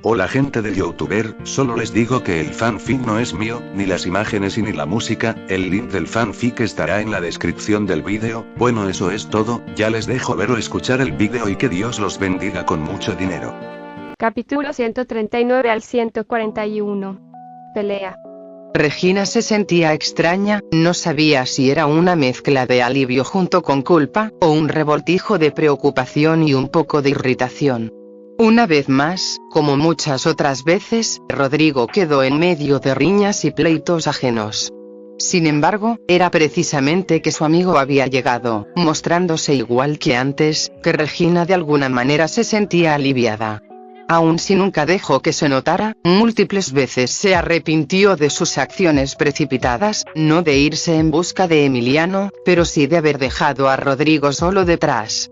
Hola gente de Youtuber, solo les digo que el fanfic no es mío, ni las imágenes y ni la música, el link del fanfic estará en la descripción del vídeo. Bueno, eso es todo, ya les dejo ver o escuchar el vídeo y que Dios los bendiga con mucho dinero. Capítulo 139 al 141. Pelea. Regina se sentía extraña, no sabía si era una mezcla de alivio junto con culpa, o un revoltijo de preocupación y un poco de irritación. Una vez más, como muchas otras veces, Rodrigo quedó en medio de riñas y pleitos ajenos. Sin embargo, era precisamente que su amigo había llegado, mostrándose igual que antes, que Regina de alguna manera se sentía aliviada. Aun si nunca dejó que se notara, múltiples veces se arrepintió de sus acciones precipitadas, no de irse en busca de Emiliano, pero sí de haber dejado a Rodrigo solo detrás.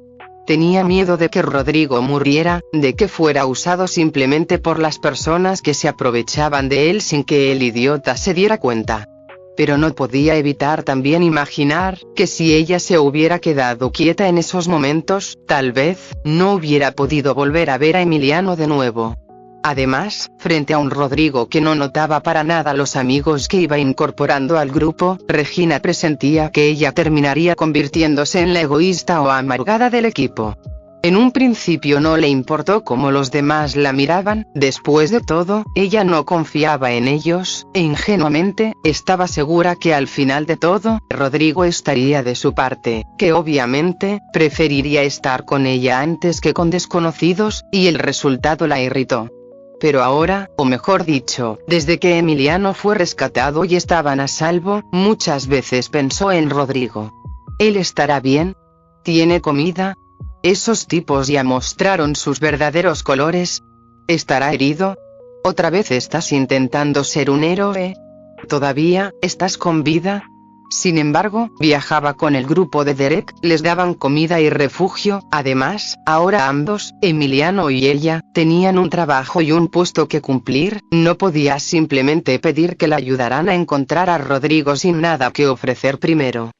Tenía miedo de que Rodrigo muriera, de que fuera usado simplemente por las personas que se aprovechaban de él sin que el idiota se diera cuenta. Pero no podía evitar también imaginar, que si ella se hubiera quedado quieta en esos momentos, tal vez, no hubiera podido volver a ver a Emiliano de nuevo. Además, frente a un Rodrigo que no notaba para nada los amigos que iba incorporando al grupo, Regina presentía que ella terminaría convirtiéndose en la egoísta o amargada del equipo. En un principio no le importó cómo los demás la miraban, después de todo, ella no confiaba en ellos, e ingenuamente, estaba segura que al final de todo, Rodrigo estaría de su parte, que obviamente, preferiría estar con ella antes que con desconocidos, y el resultado la irritó. Pero ahora, o mejor dicho, desde que Emiliano fue rescatado y estaban a salvo, muchas veces pensó en Rodrigo. ¿Él estará bien? ¿Tiene comida? Esos tipos ya mostraron sus verdaderos colores. ¿Estará herido? ¿Otra vez estás intentando ser un héroe? ¿Todavía estás con vida? Sin embargo, viajaba con el grupo de Derek, les daban comida y refugio, además, ahora ambos, Emiliano y ella, tenían un trabajo y un puesto que cumplir, no podía simplemente pedir que la ayudaran a encontrar a Rodrigo sin nada que ofrecer primero.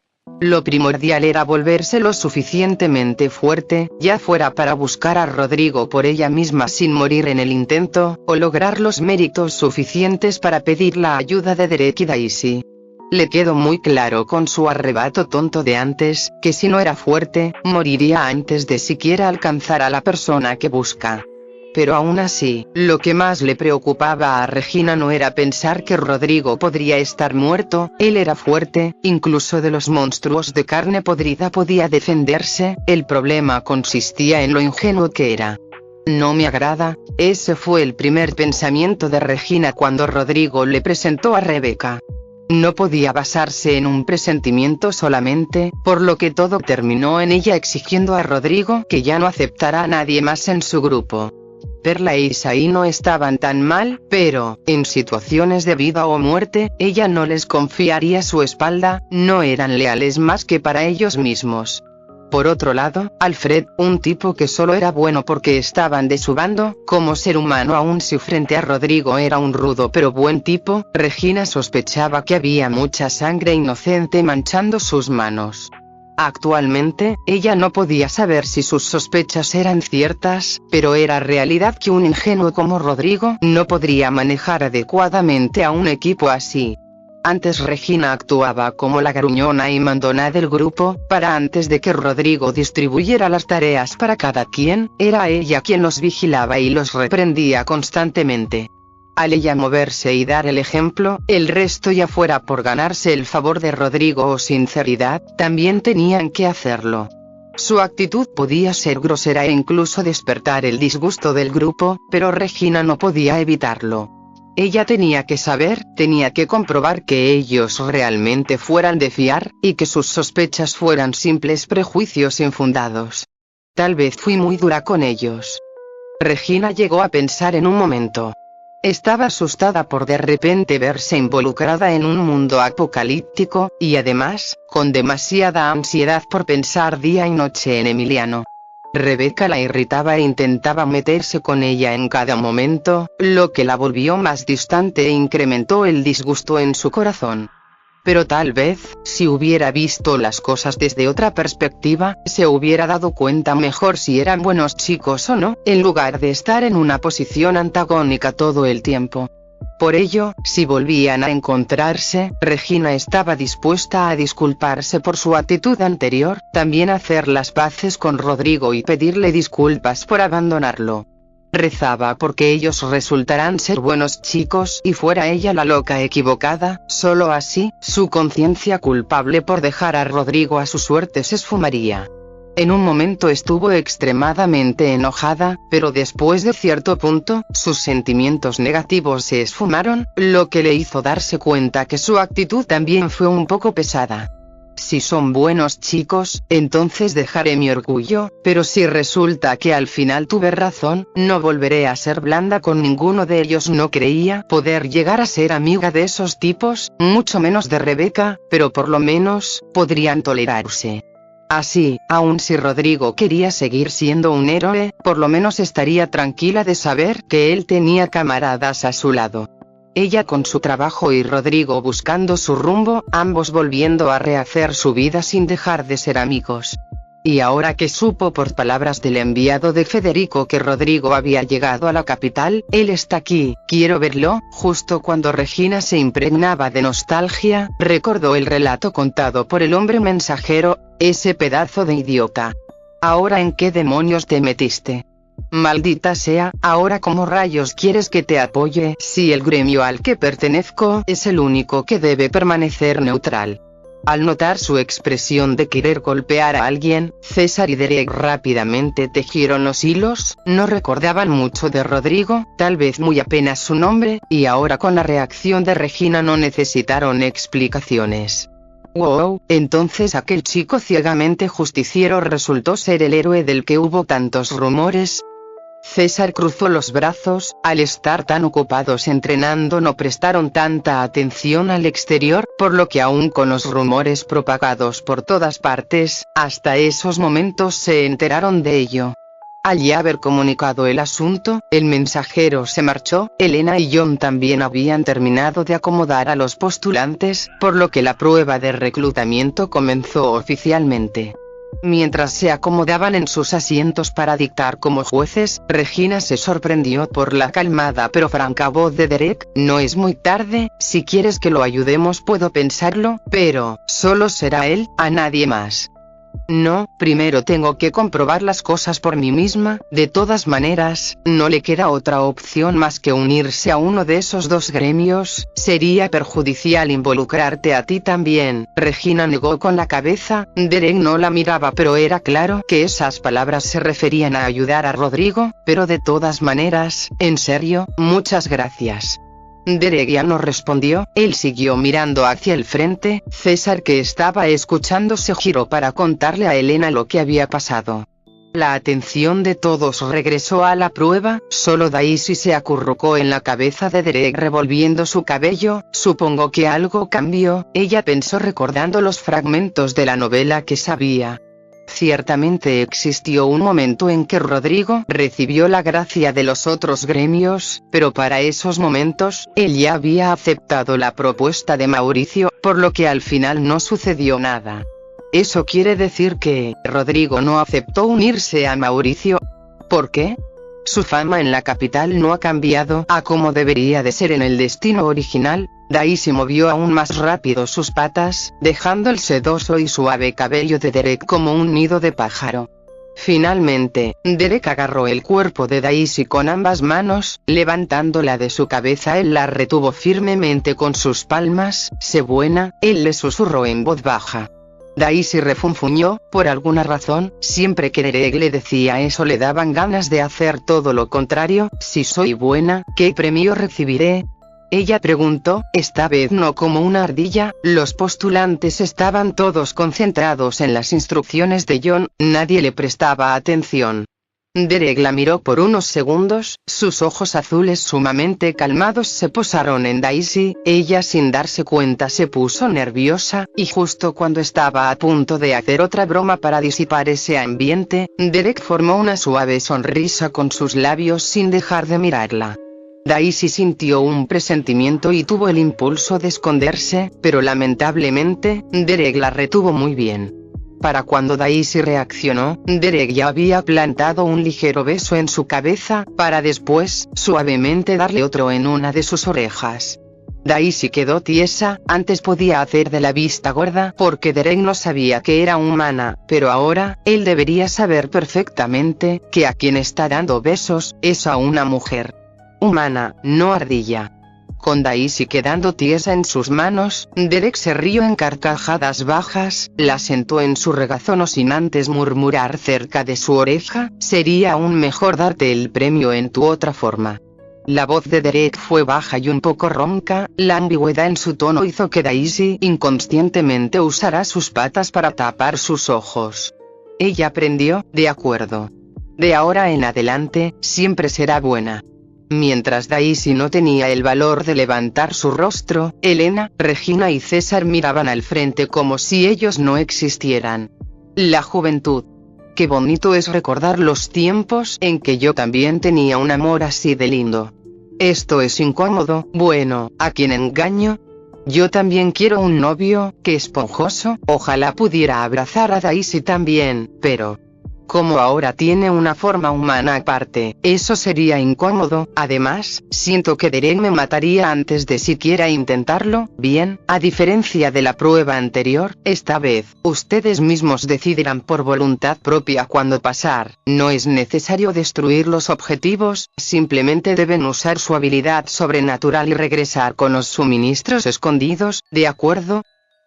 Lo primordial era volverse lo suficientemente fuerte, ya fuera para buscar a Rodrigo por ella misma sin morir en el intento, o lograr los méritos suficientes para pedir la ayuda de Derek y Daisy. Le quedó muy claro con su arrebato tonto de antes, que si no era fuerte, moriría antes de siquiera alcanzar a la persona que busca. Pero aún así, lo que más le preocupaba a Regina no era pensar que Rodrigo podría estar muerto, él era fuerte, incluso de los monstruos de carne podrida podía defenderse, el problema consistía en lo ingenuo que era. No me agrada, ese fue el primer pensamiento de Regina cuando Rodrigo le presentó a Rebeca. No podía basarse en un presentimiento solamente, por lo que todo terminó en ella exigiendo a Rodrigo que ya no aceptara a nadie más en su grupo. Perla e Isaí no estaban tan mal, pero, en situaciones de vida o muerte, ella no les confiaría su espalda, no eran leales más que para ellos mismos. Por otro lado, Alfred, un tipo que solo era bueno porque estaban de su bando, como ser humano aun si frente a Rodrigo era un rudo pero buen tipo, Regina sospechaba que había mucha sangre inocente manchando sus manos. Actualmente, ella no podía saber si sus sospechas eran ciertas, pero era realidad que un ingenuo como Rodrigo no podría manejar adecuadamente a un equipo así. Antes Regina actuaba como la gruñona y mandona del grupo, para antes de que Rodrigo distribuyera las tareas para cada quien, era ella quien los vigilaba y los reprendía constantemente. Al ella moverse y dar el ejemplo, el resto ya fuera por ganarse el favor de Rodrigo o sinceridad, también tenían que hacerlo. Su actitud podía ser grosera e incluso despertar el disgusto del grupo, pero Regina no podía evitarlo. Ella tenía que saber, tenía que comprobar que ellos realmente fueran de fiar, y que sus sospechas fueran simples prejuicios infundados. Tal vez fui muy dura con ellos. Regina llegó a pensar en un momento. Estaba asustada por de repente verse involucrada en un mundo apocalíptico, y además, con demasiada ansiedad por pensar día y noche en Emiliano. Rebeca la irritaba e intentaba meterse con ella en cada momento, lo que la volvió más distante e incrementó el disgusto en su corazón. pero tal vez, si hubiera visto las cosas desde otra perspectiva, se hubiera dado cuenta mejor si eran buenos chicos o no, en lugar de estar en una posición antagónica todo el tiempo. Por ello, si volvían a encontrarse, Regina estaba dispuesta a disculparse por su actitud anterior, también hacer las paces con Rodrigo y pedirle disculpas por abandonarlo. Rezaba porque ellos resultaran ser buenos chicos y fuera ella la loca equivocada, solo así, su conciencia culpable por dejar a Rodrigo a su suerte se esfumaría. En un momento estuvo extremadamente enojada, pero después de cierto punto, sus sentimientos negativos se esfumaron, lo que le hizo darse cuenta que su actitud también fue un poco pesada. Si son buenos chicos, entonces dejaré mi orgullo, pero si resulta que al final tuve razón, no volveré a ser blanda con ninguno de ellos. No creía poder llegar a ser amiga de esos tipos, mucho menos de Rebeca, pero por lo menos, podrían tolerarse. Así, aun si Rodrigo quería seguir siendo un héroe, por lo menos estaría tranquila de saber que él tenía camaradas a su lado. Ella con su trabajo y Rodrigo buscando su rumbo, ambos volviendo a rehacer su vida sin dejar de ser amigos. Y ahora que supo por palabras del enviado de Federico que Rodrigo había llegado a la capital, él está aquí, quiero verlo. Justo cuando Regina se impregnaba de nostalgia, recordó el relato contado por el hombre mensajero, ese pedazo de idiota. ¿Ahora en qué demonios te metiste? Maldita sea, ahora ¿cómo rayos quieres que te apoye si el gremio al que pertenezco es el único que debe permanecer neutral? Al notar su expresión de querer golpear a alguien, César y Derek rápidamente tejieron los hilos, no recordaban mucho de Rodrigo, tal vez muy apenas su nombre, y ahora con la reacción de Regina no necesitaron explicaciones. Wow, entonces aquel chico ciegamente justiciero resultó ser el héroe del que hubo tantos rumores. César cruzó los brazos, al estar tan ocupados entrenando no prestaron tanta atención al exterior, por lo que aún con los rumores propagados por todas partes, hasta esos momentos se enteraron de ello. Al ya haber comunicado el asunto, el mensajero se marchó. Elena y John también habían terminado de acomodar a los postulantes, por lo que la prueba de reclutamiento comenzó oficialmente. Mientras se acomodaban en sus asientos para dictar como jueces, Regina se sorprendió por la calmada pero franca voz de Derek. No es muy tarde, si quieres que lo ayudemos puedo pensarlo, pero solo será él, a nadie más. No, primero tengo que comprobar las cosas por mí misma. De todas maneras, no le queda otra opción más que unirse a uno de esos dos gremios. Sería perjudicial involucrarte a ti también. Regina negó con la cabeza. Derek no la miraba, pero era claro que esas palabras se referían a ayudar a Rodrigo, pero de todas maneras, en serio, muchas gracias. Derek ya no respondió, él siguió mirando hacia el frente. César, que estaba escuchando, se giró para contarle a Elena lo que había pasado. La atención de todos regresó a la prueba, solo Daisy se acurrucó en la cabeza de Derek revolviendo su cabello. Supongo que algo cambió, ella pensó recordando los fragmentos de la novela que sabía. Ciertamente existió un momento en que Rodrigo recibió la gracia de los otros gremios, pero para esos momentos, él ya había aceptado la propuesta de Mauricio, por lo que al final no sucedió nada. ¿Eso quiere decir que Rodrigo no aceptó unirse a Mauricio? ¿Por qué? Su fama en la capital no ha cambiado a como debería de ser en el destino original. Daisy movió aún más rápido sus patas, dejando el sedoso y suave cabello de Derek como un nido de pájaro. Finalmente, Derek agarró el cuerpo de Daisy con ambas manos, levantándola de su cabeza. Él la retuvo firmemente con sus palmas. Sé buena, él le susurró en voz baja. Daisy refunfuñó. Por alguna razón, siempre que Derek le decía eso le daban ganas de hacer todo lo contrario. Si soy buena, ¿qué premio recibiré? Ella preguntó, esta vez no como una ardilla. Los postulantes estaban todos concentrados en las instrucciones de John, nadie le prestaba atención. Derek la miró por unos segundos, sus ojos azules sumamente calmados se posaron en Daisy. Ella sin darse cuenta se puso nerviosa, y justo cuando estaba a punto de hacer otra broma para disipar ese ambiente, Derek formó una suave sonrisa con sus labios sin dejar de mirarla. Daisy sintió un presentimiento y tuvo el impulso de esconderse, pero lamentablemente, Derek la retuvo muy bien. Para cuando Daisy reaccionó, Derek ya había plantado un ligero beso en su cabeza, para después, suavemente darle otro en una de sus orejas. Daisy quedó tiesa. Antes podía hacer de la vista gorda porque Derek no sabía que era humana, pero ahora, él debería saber perfectamente que a quien está dando besos, es a una mujer humana, no ardilla. Con Daisy quedando tiesa en sus manos, Derek se rió en carcajadas bajas, la sentó en su regazo no sin antes murmurar cerca de su oreja: sería aún mejor darte el premio en tu otra forma. La voz de Derek fue baja y un poco ronca. La ambigüedad en su tono hizo que Daisy inconscientemente usara sus patas para tapar sus ojos. Ella aprendió: de acuerdo. De ahora en adelante, siempre será buena. Mientras Daisy no tenía el valor de levantar su rostro, Elena, Regina y César miraban al frente como si ellos no existieran. La juventud. Qué bonito es recordar los tiempos en que yo también tenía un amor así de lindo. Esto es incómodo. Bueno, ¿a quién engaño? Yo también quiero un novio, que esponjoso. Ojalá pudiera abrazar a Daisy también, pero como ahora tiene una forma humana aparte, eso sería incómodo. Además, siento que Derek me mataría antes de siquiera intentarlo. Bien, a diferencia de la prueba anterior, esta vez, ustedes mismos decidirán por voluntad propia cuándo pasar. No es necesario destruir los objetivos, simplemente deben usar su habilidad sobrenatural y regresar con los suministros escondidos, ¿de acuerdo?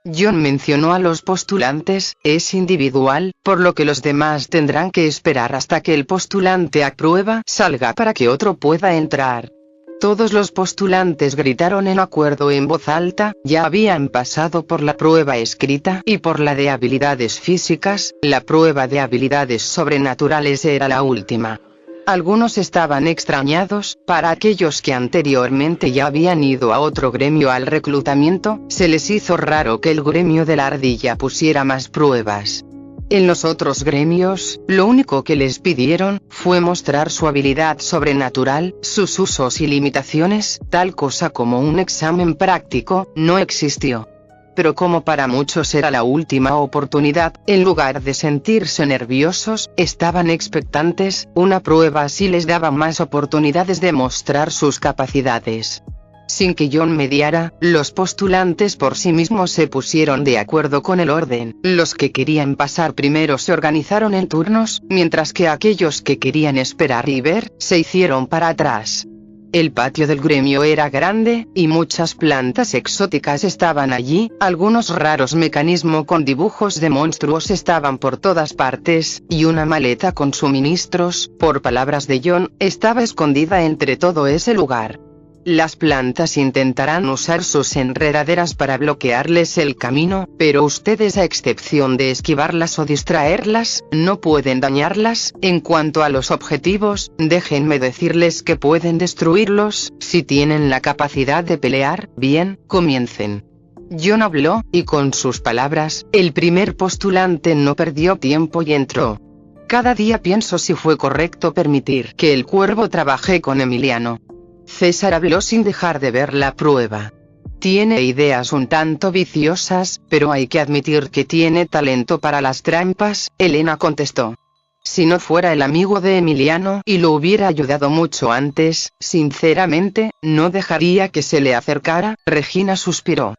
John mencionó a los postulantes: es individual, por lo que los demás tendrán que esperar hasta que el postulante a prueba salga para que otro pueda entrar. Todos los postulantes gritaron en acuerdo en voz alta. Ya habían pasado por la prueba escrita y por la de habilidades físicas. La prueba de habilidades sobrenaturales era la última. Algunos estaban extrañados. Para aquellos que anteriormente ya habían ido a otro gremio al reclutamiento, se les hizo raro que el gremio de la ardilla pusiera más pruebas. En los otros gremios, lo único que les pidieron fue mostrar su habilidad sobrenatural. Sus usos y limitaciones, tal cosa como un examen práctico, no existió. Pero como para muchos era la última oportunidad, en lugar de sentirse nerviosos, estaban expectantes. Una prueba así les daba más oportunidades de mostrar sus capacidades. Sin que John mediara, los postulantes por sí mismos se pusieron de acuerdo con el orden. Los que querían pasar primero se organizaron en turnos, mientras que aquellos que querían esperar y ver, se hicieron para atrás. El patio del gremio era grande, y muchas plantas exóticas estaban allí. Algunos raros mecanismos con dibujos de monstruos estaban por todas partes, y una maleta con suministros, por palabras de John, estaba escondida entre todo ese lugar. Las plantas intentarán usar sus enredaderas para bloquearles el camino, pero ustedes, a excepción de esquivarlas o distraerlas, no pueden dañarlas. En cuanto a los objetivos, déjenme decirles que pueden destruirlos, si tienen la capacidad de pelear. Bien, comiencen. John habló, y con sus palabras, el primer postulante no perdió tiempo y entró. Cada día pienso si fue correcto permitir que el cuervo trabaje con Emiliano. César habló sin dejar de ver la prueba. Tiene ideas un tanto viciosas, pero hay que admitir que tiene talento para las trampas. Elena contestó. Si no fuera el amigo de Emiliano y lo hubiera ayudado mucho antes, sinceramente, no dejaría que se le acercara. Regina suspiró.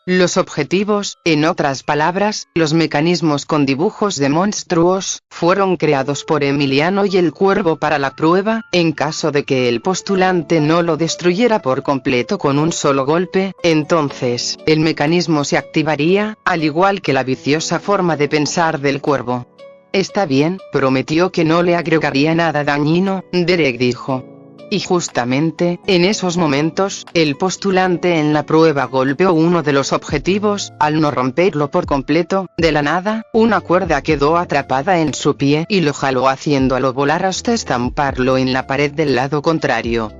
Los objetivos, en otras palabras, los mecanismos con dibujos de monstruos, fueron creados por Emiliano y el cuervo para la prueba. En caso de que el postulante no lo destruyera por completo con un solo golpe, entonces, el mecanismo se activaría, al igual que la viciosa forma de pensar del cuervo. Está bien, prometió que no le agregaría nada dañino, Derek dijo. Y justamente, en esos momentos, el postulante en la prueba golpeó uno de los objetivos. Al no romperlo por completo, de la nada, una cuerda quedó atrapada en su pie y lo jaló haciéndolo volar hasta estamparlo en la pared del lado contrario.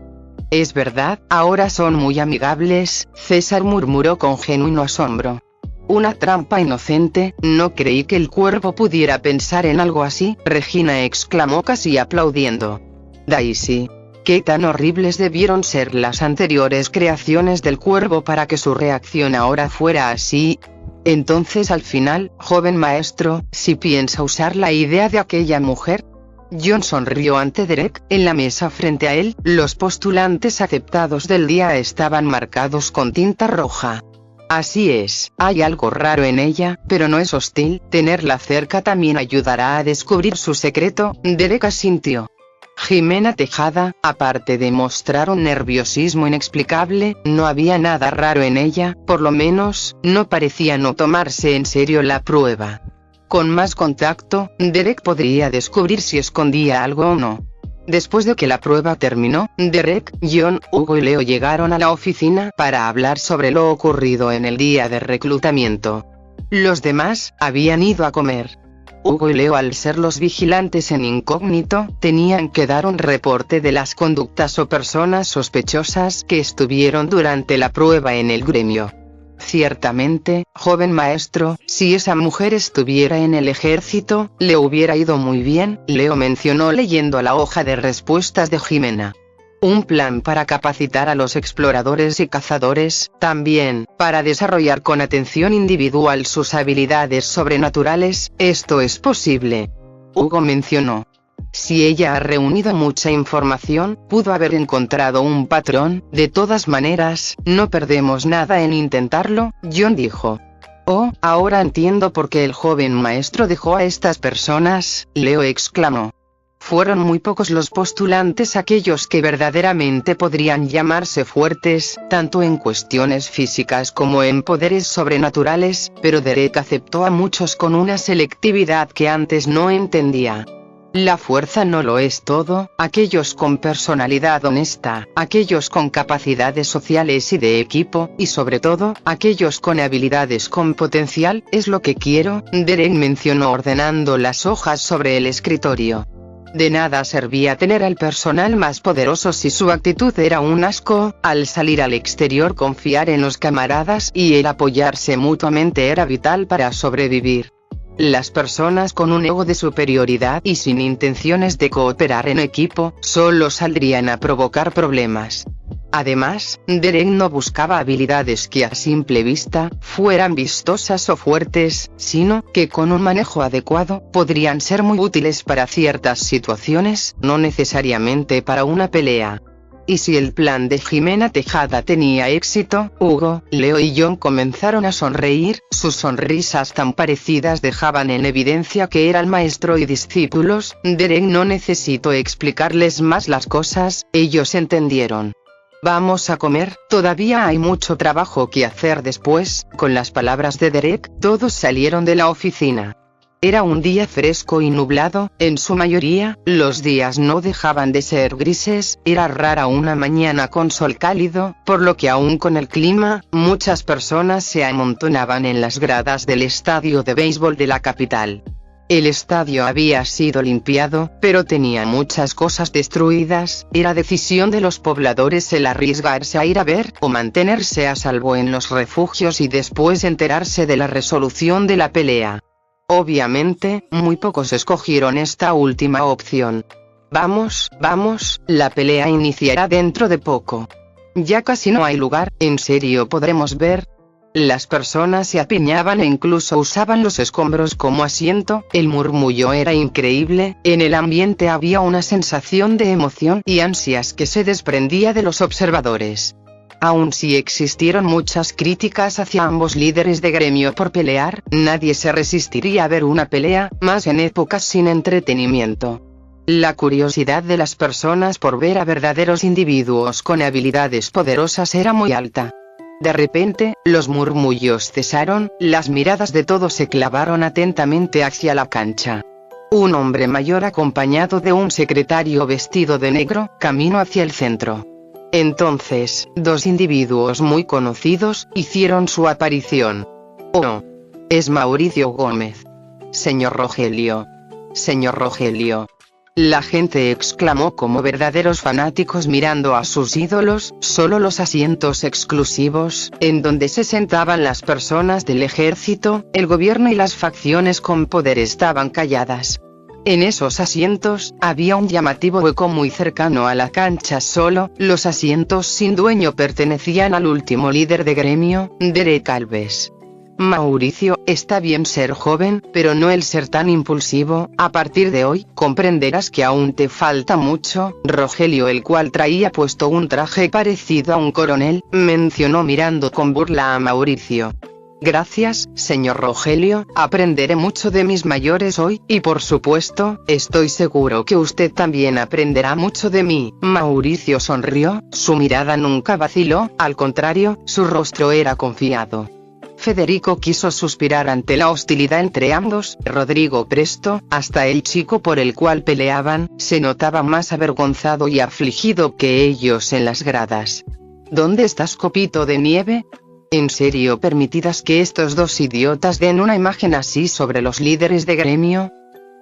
Es verdad, ahora son muy amigables, César murmuró con genuino asombro. Una trampa inocente, no creí que el cuervo pudiera pensar en algo así, Regina exclamó casi aplaudiendo. Daisy. Qué tan horribles debieron ser las anteriores creaciones del cuervo para que su reacción ahora fuera así. Entonces al final, joven maestro, si piensa usar la idea de aquella mujer. John sonrió ante Derek. En la mesa frente a él, los postulantes aceptados del día estaban marcados con tinta roja. Así es, hay algo raro en ella, pero no es hostil. Tenerla cerca también ayudará a descubrir su secreto. Derek asintió. Jimena Tejada, aparte de mostrar un nerviosismo inexplicable, no había nada raro en ella, por lo menos, no parecía no tomarse en serio la prueba. Con más contacto, Derek podría descubrir si escondía algo o no. Después de que la prueba terminó, Derek, John, Hugo y Leo llegaron a la oficina para hablar sobre lo ocurrido en el día de reclutamiento. Los demás habían ido a comer. Hugo y Leo, al ser los vigilantes en incógnito, tenían que dar un reporte de las conductas o personas sospechosas que estuvieron durante la prueba en el gremio. Ciertamente, joven maestro, si esa mujer estuviera en el ejército, le hubiera ido muy bien, Leo mencionó leyendo la hoja de respuestas de Jimena. Un plan para capacitar a los exploradores y cazadores, también, para desarrollar con atención individual sus habilidades sobrenaturales, esto es posible. Hugo mencionó. Si ella ha reunido mucha información, pudo haber encontrado un patrón. De todas maneras, no perdemos nada en intentarlo, John dijo. Oh, ahora entiendo por qué el joven maestro dejó a estas personas, Leo exclamó. Fueron muy pocos los postulantes aquellos que verdaderamente podrían llamarse fuertes, tanto en cuestiones físicas como en poderes sobrenaturales, pero Derek aceptó a muchos con una selectividad que antes no entendía. La fuerza no lo es todo, aquellos con personalidad honesta, aquellos con capacidades sociales y de equipo, y sobre todo, aquellos con habilidades con potencial, es lo que quiero, Derek mencionó ordenando las hojas sobre el escritorio. De nada servía tener al personal más poderoso si su actitud era un asco. Al salir al exterior, confiar en los camaradas y el apoyarse mutuamente era vital para sobrevivir. Las personas con un ego de superioridad y sin intenciones de cooperar en equipo, solo saldrían a provocar problemas. Además, Derek no buscaba habilidades que a simple vista fueran vistosas o fuertes, sino que con un manejo adecuado, podrían ser muy útiles para ciertas situaciones, no necesariamente para una pelea. Y si el plan de Jimena Tejada tenía éxito, Hugo, Leo y John comenzaron a sonreír. Sus sonrisas tan parecidas dejaban en evidencia que eran maestro y discípulos. Derek no necesitó explicarles más las cosas, ellos entendieron. Vamos a comer, todavía hay mucho trabajo que hacer después. Con las palabras de Derek, todos salieron de la oficina. Era un día fresco y nublado, en su mayoría, los días no dejaban de ser grises, era rara una mañana con sol cálido, por lo que aún con el clima, muchas personas se amontonaban en las gradas del estadio de béisbol de la capital. El estadio había sido limpiado, pero tenía muchas cosas destruidas. Era decisión de los pobladores el arriesgarse a ir a ver o mantenerse a salvo en los refugios y después enterarse de la resolución de la pelea. Obviamente, muy pocos escogieron esta última opción. Vamos, la pelea iniciará dentro de poco. Ya casi no hay lugar, ¿en serio podremos ver? Las personas se apiñaban e incluso usaban los escombros como asiento. El murmullo era increíble, en el ambiente había una sensación de emoción y ansias que se desprendía de los observadores. Aun si existieron muchas críticas hacia ambos líderes de gremio por pelear, nadie se resistiría a ver una pelea, más en épocas sin entretenimiento. La curiosidad de las personas por ver a verdaderos individuos con habilidades poderosas era muy alta. De repente, los murmullos cesaron, las miradas de todos se clavaron atentamente hacia la cancha. Un hombre mayor acompañado de un secretario vestido de negro, caminó hacia el centro. Entonces, dos individuos muy conocidos hicieron su aparición. Oh, es Mauricio Gómez. Señor Rogelio. Señor Rogelio. La gente exclamó como verdaderos fanáticos mirando a sus ídolos. Solo los asientos exclusivos, en donde se sentaban las personas del ejército, el gobierno y las facciones con poder estaban calladas. En esos asientos, había un llamativo hueco muy cercano a la cancha solo, los asientos sin dueño pertenecían al último líder de gremio, Derek Alves. Mauricio, está bien ser joven, pero no el ser tan impulsivo, a partir de hoy, comprenderás que aún te falta mucho. Rogelio, el cual traía puesto un traje parecido a un coronel, mencionó mirando con burla a Mauricio. Gracias, señor Rogelio, aprenderé mucho de mis mayores hoy, y por supuesto, estoy seguro que usted también aprenderá mucho de mí. Mauricio sonrió, su mirada nunca vaciló, al contrario, su rostro era confiado. Federico quiso suspirar ante la hostilidad entre ambos. Rodrigo Presto, hasta el chico por el cual peleaban, se notaba más avergonzado y afligido que ellos en las gradas. ¿Dónde estás, copito de nieve? ¿En serio permitirás que estos dos idiotas den una imagen así sobre los líderes de gremio?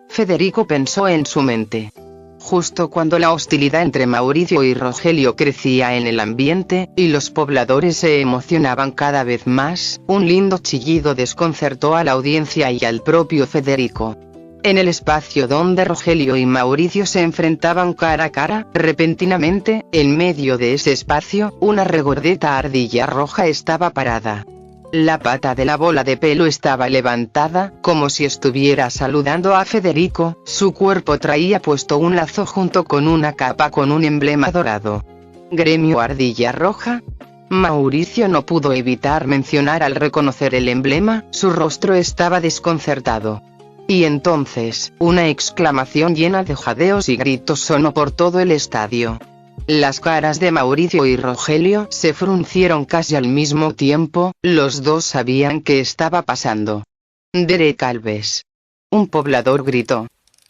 Federico pensó en su mente. Justo cuando la hostilidad entre Mauricio y Rogelio crecía en el ambiente, y los pobladores se emocionaban cada vez más, un lindo chillido desconcertó a la audiencia y al propio Federico. En el espacio donde Rogelio y Mauricio se enfrentaban cara a cara, repentinamente, en medio de ese espacio, una regordeta ardilla roja estaba parada. La pata de la bola de pelo estaba levantada, como si estuviera saludando a Federico, su cuerpo traía puesto un lazo junto con una capa con un emblema dorado. ¿Gremio Ardilla Roja? Mauricio no pudo evitar mencionar al reconocer el emblema, su rostro estaba desconcertado. Y entonces, una exclamación llena de jadeos y gritos sonó por todo el estadio. Las caras de Mauricio y Rogelio se fruncieron casi al mismo tiempo, los dos sabían qué estaba pasando. Derek Alves. Un poblador gritó.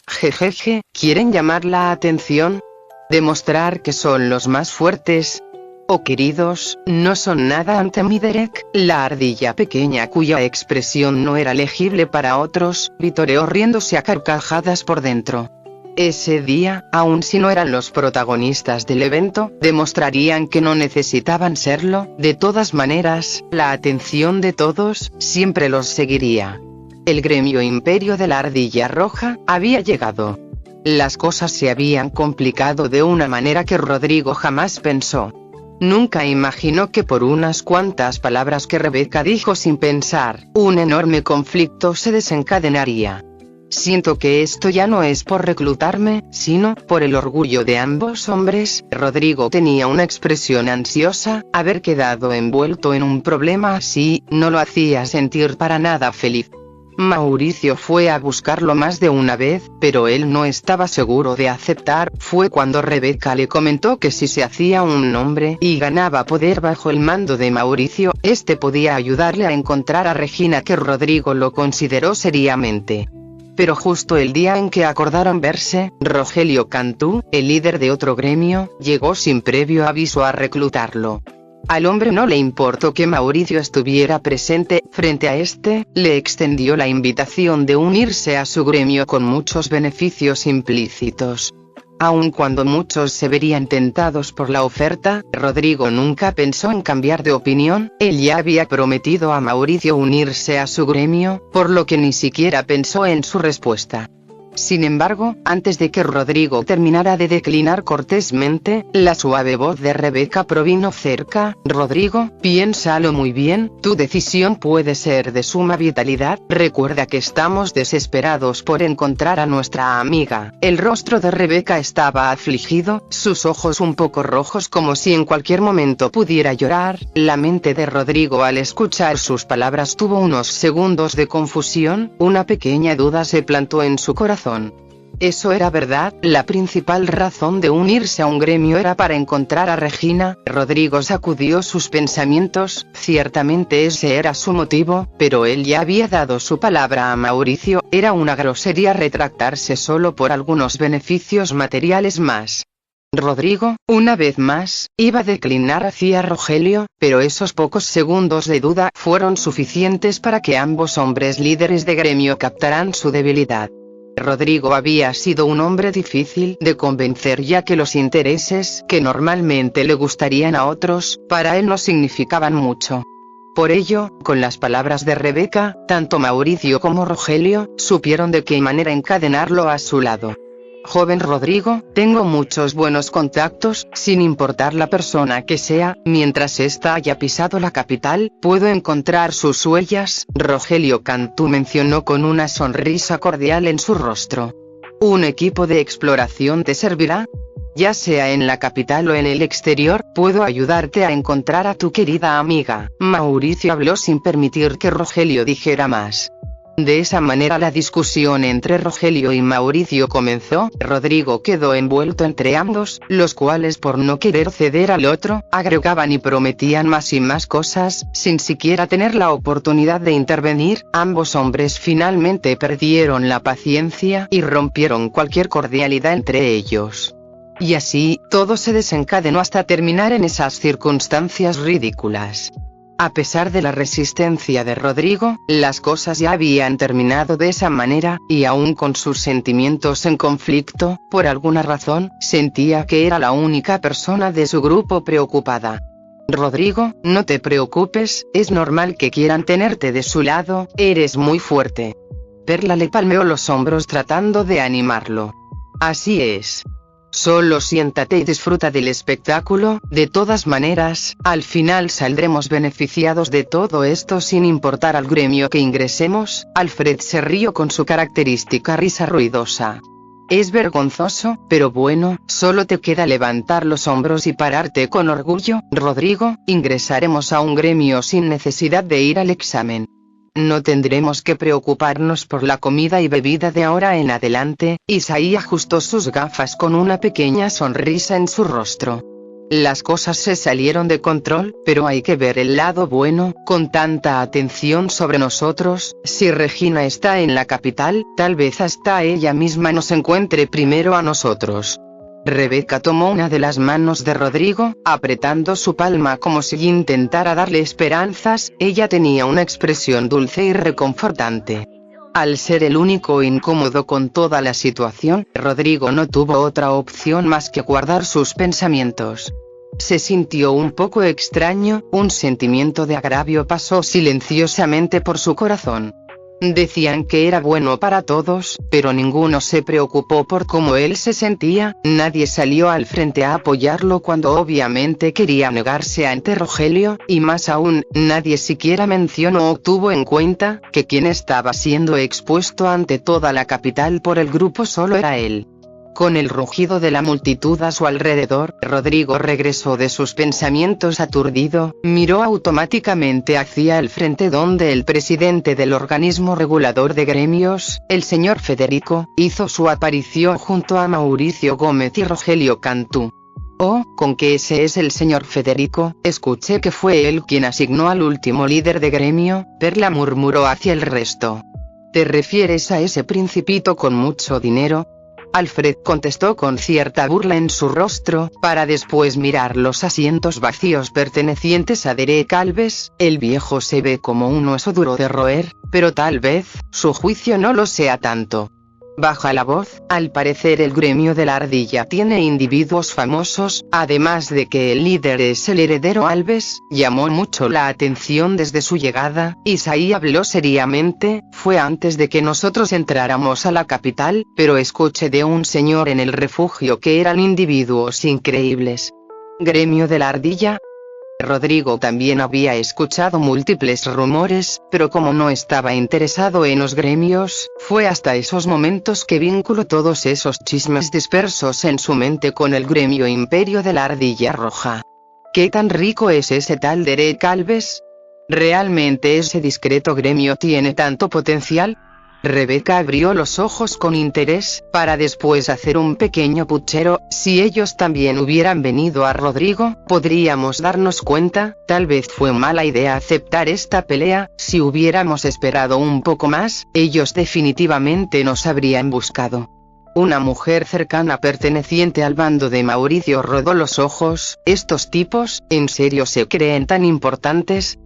Jejeje, ¿quieren llamar la atención? ¿Demostrar que son los más fuertes? Oh queridos, no son nada ante mí. Derek, la ardilla pequeña cuya expresión no era legible para otros, vitoreó riéndose a carcajadas por dentro. Ese día, aun si no eran los protagonistas del evento, demostrarían que no necesitaban serlo. De todas maneras, la atención de todos siempre los seguiría. El gremio Imperio de la Ardilla Roja había llegado. Las cosas se habían complicado de una manera que Rodrigo jamás pensó. Nunca imaginó que por unas cuantas palabras que Rebeca dijo sin pensar, un enorme conflicto se desencadenaría. Siento que esto ya no es por reclutarme, sino por el orgullo de ambos hombres. Rodrigo tenía una expresión ansiosa, haber quedado envuelto en un problema así, no lo hacía sentir para nada feliz. Mauricio fue a buscarlo más de una vez, pero él no estaba seguro de aceptar. Fue cuando Rebeca le comentó que si se hacía un nombre y ganaba poder bajo el mando de Mauricio, este podía ayudarle a encontrar a Regina, que Rodrigo lo consideró seriamente. Pero justo el día en que acordaron verse, Rogelio Cantú, el líder de otro gremio, llegó sin previo aviso a reclutarlo. Al hombre no le importó que Mauricio estuviera presente. Frente a este, le extendió la invitación de unirse a su gremio con muchos beneficios implícitos. Aun cuando muchos se verían tentados por la oferta, Rodrigo nunca pensó en cambiar de opinión. Él ya había prometido a Mauricio unirse a su gremio, por lo que ni siquiera pensó en su respuesta. Sin embargo, antes de que Rodrigo terminara de declinar cortésmente, la suave voz de Rebeca provino cerca. Rodrigo, piénsalo muy bien, tu decisión puede ser de suma vitalidad. Recuerda que estamos desesperados por encontrar a nuestra amiga. El rostro de Rebeca estaba afligido, sus ojos un poco rojos como si en cualquier momento pudiera llorar. La mente de Rodrigo al escuchar sus palabras tuvo unos segundos de confusión, una pequeña duda se plantó en su corazón. ¿Eso era verdad? La principal razón de unirse a un gremio era para encontrar a Regina. Rodrigo sacudió sus pensamientos, ciertamente ese era su motivo, pero él ya había dado su palabra a Mauricio. Era una grosería retractarse solo por algunos beneficios materiales más. Rodrigo, una vez más, iba a declinar hacia Rogelio, pero esos pocos segundos de duda fueron suficientes para que ambos hombres líderes de gremio captaran su debilidad. Rodrigo había sido un hombre difícil de convencer, ya que los intereses que normalmente le gustarían a otros, para él no significaban mucho. Por ello, con las palabras de Rebeca, tanto Mauricio como Rogelio supieron de qué manera encadenarlo a su lado. Joven Rodrigo, tengo muchos buenos contactos, sin importar la persona que sea, mientras ésta haya pisado la capital, puedo encontrar sus huellas, Rogelio Cantú mencionó con una sonrisa cordial en su rostro. ¿Un equipo de exploración te servirá? Ya sea en la capital o en el exterior, puedo ayudarte a encontrar a tu querida amiga. Mauricio habló sin permitir que Rogelio dijera más. De esa manera la discusión entre Rogelio y Mauricio comenzó. Rodrigo quedó envuelto entre ambos, los cuales por no querer ceder al otro, agregaban y prometían más y más cosas, sin siquiera tener la oportunidad de intervenir. Ambos hombres finalmente perdieron la paciencia y rompieron cualquier cordialidad entre ellos. Y así, todo se desencadenó hasta terminar en esas circunstancias ridículas. A pesar de la resistencia de Rodrigo, las cosas ya habían terminado de esa manera, y aún con sus sentimientos en conflicto, por alguna razón, sentía que era la única persona de su grupo preocupada. Rodrigo, no te preocupes, es normal que quieran tenerte de su lado, eres muy fuerte. Perla le palmeó los hombros tratando de animarlo. Así es. Solo siéntate y disfruta del espectáculo, de todas maneras, al final saldremos beneficiados de todo esto sin importar al gremio que ingresemos. Alfred se rió con su característica risa ruidosa. Es vergonzoso, pero bueno, solo te queda levantar los hombros y pararte con orgullo, Rodrigo, ingresaremos a un gremio sin necesidad de ir al examen. No tendremos que preocuparnos por la comida y bebida de ahora en adelante. Isaí ajustó sus gafas con una pequeña sonrisa en su rostro. Las cosas se salieron de control, pero hay que ver el lado bueno, con tanta atención sobre nosotros. Si Regina está en la capital, tal vez hasta ella misma nos encuentre primero a nosotros. Rebeca tomó una de las manos de Rodrigo, apretando su palma como si intentara darle esperanzas. Ella tenía una expresión dulce y reconfortante. Al ser el único incómodo con toda la situación, Rodrigo no tuvo otra opción más que guardar sus pensamientos. Se sintió un poco extraño, un sentimiento de agravio pasó silenciosamente por su corazón. Decían que era bueno para todos, pero ninguno se preocupó por cómo él se sentía, nadie salió al frente a apoyarlo cuando obviamente quería negarse ante Rogelio, y más aún, nadie siquiera mencionó o tuvo en cuenta que quien estaba siendo expuesto ante toda la capital por el grupo solo era él. Con el rugido de la multitud a su alrededor, Rodrigo regresó de sus pensamientos aturdido, miró automáticamente hacia el frente donde el presidente del organismo regulador de gremios, el señor Federico, hizo su aparición junto a Mauricio Gómez y Rogelio Cantú. Oh, ¿con que ese es el señor Federico? Escuché que fue él quien asignó al último líder de gremio, Perla murmuró hacia el resto. ¿Te refieres a ese principito con mucho dinero? Alfred contestó con cierta burla en su rostro, para después mirar los asientos vacíos pertenecientes a Derek Alves. El viejo se ve como un hueso duro de roer, pero tal vez, su juicio no lo sea tanto. Baja la voz, al parecer el gremio de la ardilla tiene individuos famosos, además de que el líder es el heredero Alves, llamó mucho la atención desde su llegada. Isaí habló seriamente, fue antes de que nosotros entráramos a la capital, pero escuché de un señor en el refugio que eran individuos increíbles. ¿Gremio de la ardilla? Rodrigo también había escuchado múltiples rumores, pero como no estaba interesado en los gremios, fue hasta esos momentos que vinculó todos esos chismes dispersos en su mente con el gremio Imperio de la Ardilla Roja. ¿Qué tan rico es ese tal Derek Alves? ¿Realmente ese discreto gremio tiene tanto potencial? Rebeca abrió los ojos con interés, para después hacer un pequeño puchero. Si ellos también hubieran venido a Rodrigo, podríamos darnos cuenta. Tal vez fue mala idea aceptar esta pelea. Si hubiéramos esperado un poco más, ellos definitivamente nos habrían buscado. Una mujer cercana perteneciente al bando de Mauricio rodó los ojos. ¿Estos tipos, en serio se creen tan importantes?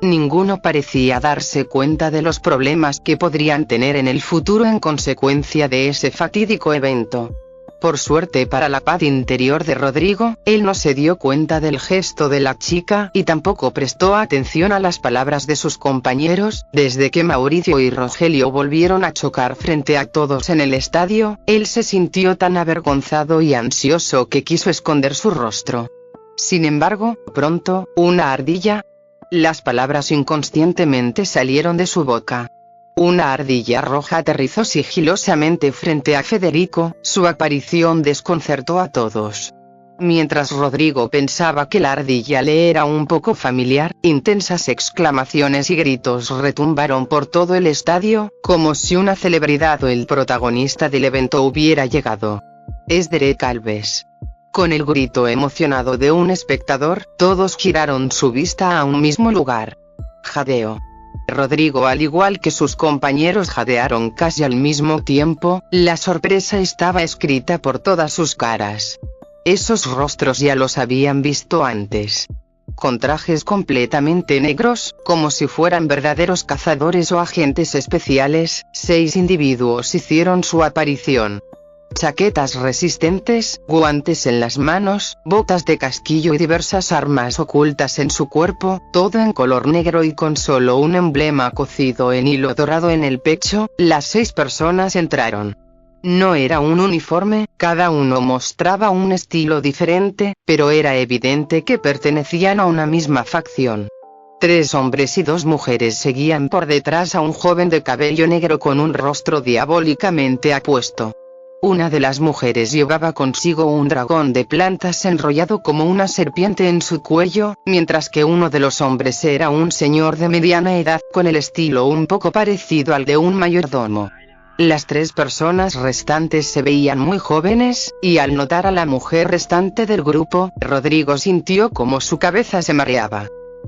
Ninguno parecía darse cuenta de los problemas que podrían tener en el futuro en consecuencia de ese fatídico evento. Por suerte para la paz interior de Rodrigo, él no se dio cuenta del gesto de la chica y tampoco prestó atención a las palabras de sus compañeros. Desde que Mauricio y Rogelio volvieron a chocar frente a todos en el estadio, él se sintió tan avergonzado y ansioso que quiso esconder su rostro. Sin embargo, pronto, una ardilla. Las palabras inconscientemente salieron de su boca. Una ardilla roja aterrizó sigilosamente frente a Federico. Su aparición desconcertó a todos. Mientras Rodrigo pensaba que la ardilla le era un poco familiar, intensas exclamaciones y gritos retumbaron por todo el estadio, como si una celebridad o el protagonista del evento hubiera llegado. Es Derek Alves. Con el grito emocionado de un espectador, todos giraron su vista a un mismo lugar. Jadeo. Rodrigo, al igual que sus compañeros, jadearon casi al mismo tiempo. La sorpresa estaba escrita por todas sus caras. Esos rostros ya los habían visto antes. Con trajes completamente negros, como si fueran verdaderos cazadores o agentes especiales, 6 individuos hicieron su aparición. Chaquetas resistentes, guantes en las manos, botas de casquillo y diversas armas ocultas en su cuerpo, todo en color negro y con solo un emblema cosido en hilo dorado en el pecho. Las 6 personas entraron. No era un uniforme, cada uno mostraba un estilo diferente, pero era evidente que pertenecían a una misma facción. 3 hombres y 2 mujeres seguían por detrás a un joven de cabello negro con un rostro diabólicamente apuesto. Una de las mujeres llevaba consigo un dragón de plantas enrollado como una serpiente en su cuello, mientras que uno de los hombres era un señor de mediana edad con el estilo un poco parecido al de un mayordomo. Las 3 personas restantes se veían muy jóvenes, y al notar a la mujer restante del grupo, Rodrigo sintió como su cabeza se mareaba.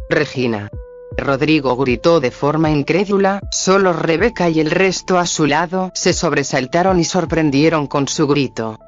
Regina. Rodrigo gritó de forma incrédula. Solo Rebeca y el resto a su lado se sobresaltaron y sorprendieron con su grito.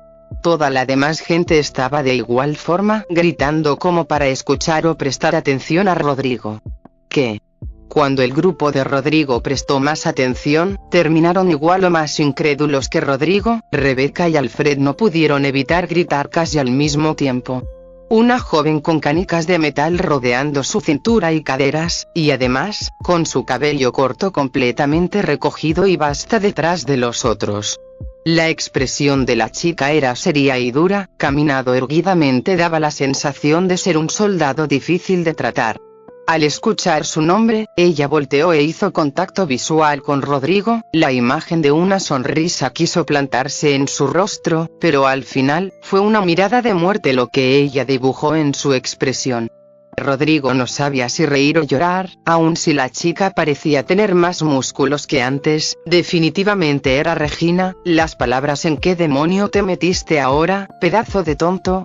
Toda la demás gente estaba de igual forma, gritando como para escuchar o prestar atención a Rodrigo. ¿Qué? Cuando el grupo de Rodrigo prestó más atención, terminaron igual o más incrédulos que Rodrigo. Rebeca y Alfred no pudieron evitar gritar casi al mismo tiempo. Una joven con canicas de metal rodeando su cintura y caderas, y además, con su cabello corto completamente recogido y basta detrás de los otros. La expresión de la chica era seria y dura, caminando erguidamente daba la sensación de ser un soldado difícil de tratar. Al escuchar su nombre, ella volteó e hizo contacto visual con Rodrigo. La imagen de una sonrisa quiso plantarse en su rostro, pero al final, fue una mirada de muerte lo que ella dibujó en su expresión. Rodrigo no sabía si reír o llorar, aun si la chica parecía tener más músculos que antes. Definitivamente era Regina. Las palabras "¿en qué demonio te metiste ahora, pedazo de tonto?"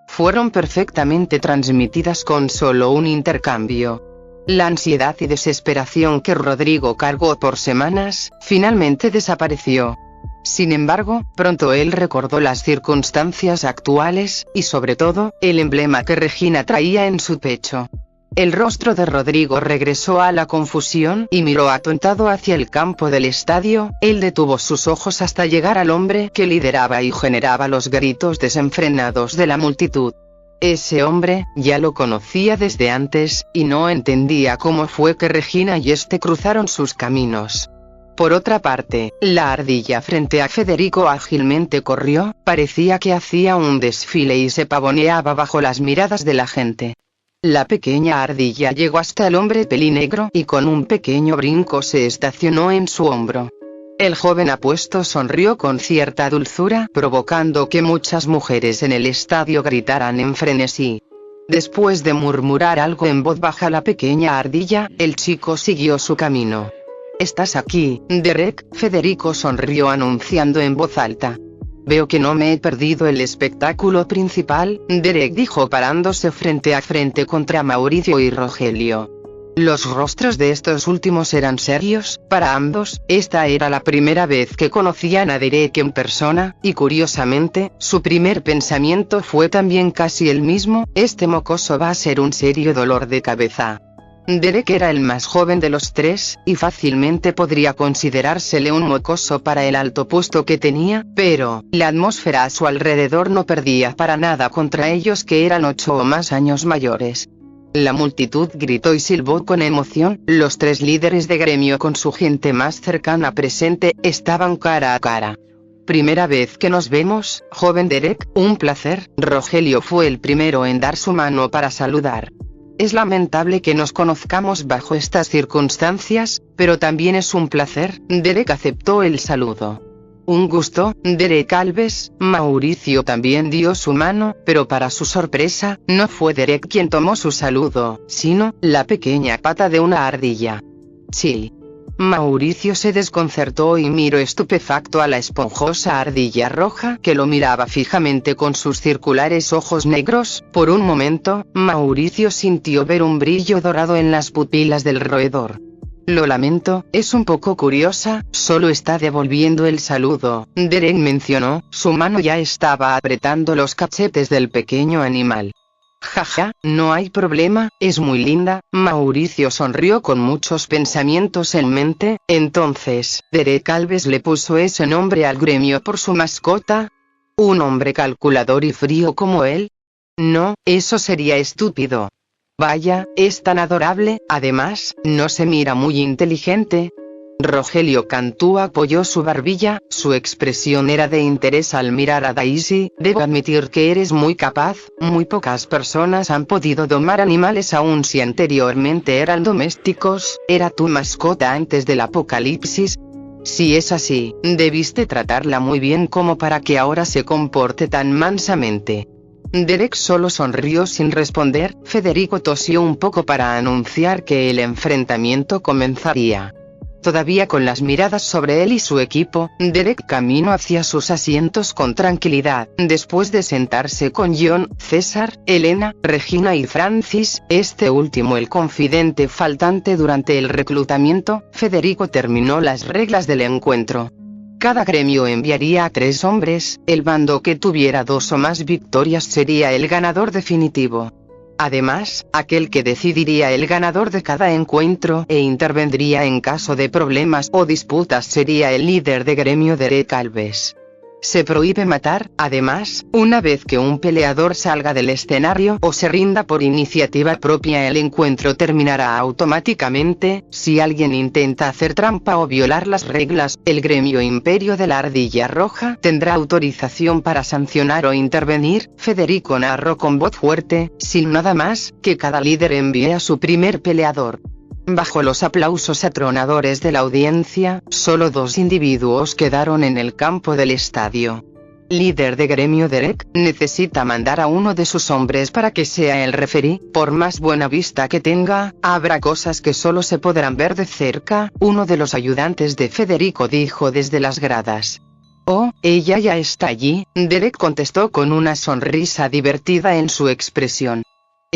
fueron perfectamente transmitidas con solo un intercambio. La ansiedad y desesperación que Rodrigo cargó por semanas, finalmente desapareció. Sin embargo, pronto él recordó las circunstancias actuales, y sobre todo, el emblema que Regina traía en su pecho. El rostro de Rodrigo regresó a la confusión y miró atontado hacia el campo del estadio. Él detuvo sus ojos hasta llegar al hombre que lideraba y generaba los gritos desenfrenados de la multitud. Ese hombre, ya lo conocía desde antes, y no entendía cómo fue que Regina y este cruzaron sus caminos. Por otra parte, la ardilla frente a Federico ágilmente corrió, parecía que hacía un desfile y se pavoneaba bajo las miradas de la gente. La pequeña ardilla llegó hasta el hombre pelinegro y con un pequeño brinco se estacionó en su hombro. El joven apuesto sonrió con cierta dulzura, provocando que muchas mujeres en el estadio gritaran en frenesí. Después de murmurar algo en voz baja a la pequeña ardilla, el chico siguió su camino. «¿Estás aquí, Derek?», Federico sonrió anunciando en voz alta. «Veo que no me he perdido el espectáculo principal», Derek dijo parándose frente a frente contra Mauricio y Rogelio. Los rostros de estos últimos eran serios, para ambos. Esta era la primera vez que conocían a Derek en persona, y curiosamente, su primer pensamiento fue también casi el mismo: este mocoso va a ser un serio dolor de cabeza. Derek era el más joven de los tres, y fácilmente podría considerársele un mocoso para el alto puesto que tenía, pero la atmósfera a su alrededor no perdía para nada contra ellos, que eran 8 o más años mayores. La multitud gritó y silbó con emoción. Los tres líderes de gremio con su gente más cercana presente, estaban cara a cara. «Primera vez que nos vemos, joven Derek, un placer». Rogelio fue el primero en dar su mano para saludar. «Es lamentable que nos conozcamos bajo estas circunstancias, pero también es un placer». Derek aceptó el saludo. «Un gusto, Derek Alves». Mauricio también dio su mano, pero para su sorpresa, no fue Derek quien tomó su saludo, sino la pequeña pata de una ardilla. «Sí». Mauricio se desconcertó y miró estupefacto a la esponjosa ardilla roja que lo miraba fijamente con sus circulares ojos negros. Por un momento, Mauricio sintió ver un brillo dorado en las pupilas del roedor. «Lo lamento, es un poco curiosa, solo está devolviendo el saludo», Derek mencionó. Su mano ya estaba apretando los cachetes del pequeño animal. «Jaja, no hay problema, es muy linda». Mauricio sonrió con muchos pensamientos en mente. Entonces, Derek Alves le puso ese nombre al gremio por su mascota. ¿Un hombre calculador y frío como él? No, eso sería estúpido. Vaya, es tan adorable, además, no se mira muy inteligente. Rogelio Cantú apoyó su barbilla, su expresión era de interés al mirar a Daisy. «Debo admitir que eres muy capaz, muy pocas personas han podido domar animales aun si anteriormente eran domésticos. ¿Era tu mascota antes del apocalipsis? Si es así, debiste tratarla muy bien como para que ahora se comporte tan mansamente». Derek solo sonrió sin responder. Federico tosió un poco para anunciar que el enfrentamiento comenzaría. Todavía con las miradas sobre él y su equipo, Derek caminó hacia sus asientos con tranquilidad. Después de sentarse con John, César, Elena, Regina y Francis, este último el confidente faltante durante el reclutamiento, Federico terminó las reglas del encuentro. Cada gremio enviaría a 3 hombres, el bando que tuviera 2 o más victorias sería el ganador definitivo. Además, aquel que decidiría el ganador de cada encuentro e intervendría en caso de problemas o disputas sería el líder de gremio Derek Alves. Se prohíbe matar, además, una vez que un peleador salga del escenario o se rinda por iniciativa propia el encuentro terminará automáticamente. Si alguien intenta hacer trampa o violar las reglas, el gremio Imperio de la Ardilla Roja tendrá autorización para sancionar o intervenir. Federico narró con voz fuerte, sin nada más, que cada líder envíe a su primer peleador. Bajo los aplausos atronadores de la audiencia, solo 2 individuos quedaron en el campo del estadio. Líder de gremio Derek, necesita mandar a uno de sus hombres para que sea el referí. Por más buena vista que tenga, habrá cosas que solo se podrán ver de cerca. Uno de los ayudantes de Federico dijo desde las gradas. «Oh, ella ya está allí», Derek contestó con una sonrisa divertida en su expresión.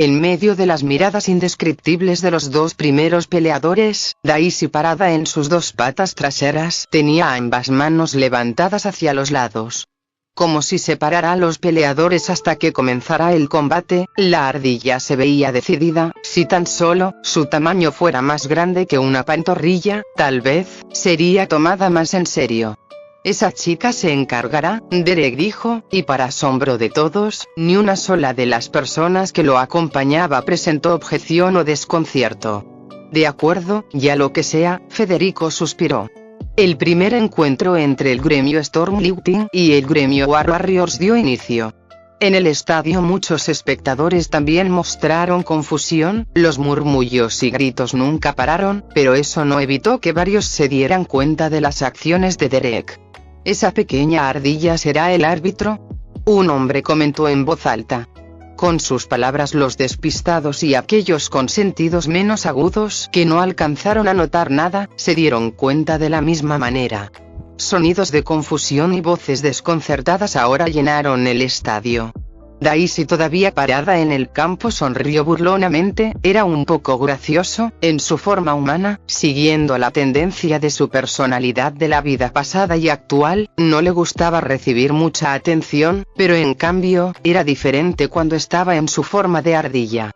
En medio de las miradas indescriptibles de los 2 primeros peleadores, Daisy parada en sus 2 patas traseras tenía ambas manos levantadas hacia los lados. Como si separara a los peleadores hasta que comenzara el combate. La ardilla se veía decidida. Si tan solo su tamaño fuera más grande que una pantorrilla, tal vez sería tomada más en serio. «Esa chica se encargará», Derek dijo, y para asombro de todos, ni una sola de las personas que lo acompañaba presentó objeción o desconcierto. «De acuerdo, ya lo que sea», Federico suspiró. El primer encuentro entre el gremio Stormlighting y el gremio Warriors dio inicio. En el estadio muchos espectadores también mostraron confusión, los murmullos y gritos nunca pararon, pero eso no evitó que varios se dieran cuenta de las acciones de Derek. «¿Esa pequeña ardilla será el árbitro?», un hombre comentó en voz alta. Con sus palabras los despistados y aquellos con sentidos menos agudos que no alcanzaron a notar nada, se dieron cuenta de la misma manera. Sonidos de confusión y voces desconcertadas ahora llenaron el estadio. Daisy, todavía parada en el campo, sonrió burlonamente. Era un poco gracioso, en su forma humana, siguiendo la tendencia de su personalidad de la vida pasada y actual. No le gustaba recibir mucha atención, pero en cambio, era diferente cuando estaba en su forma de ardilla.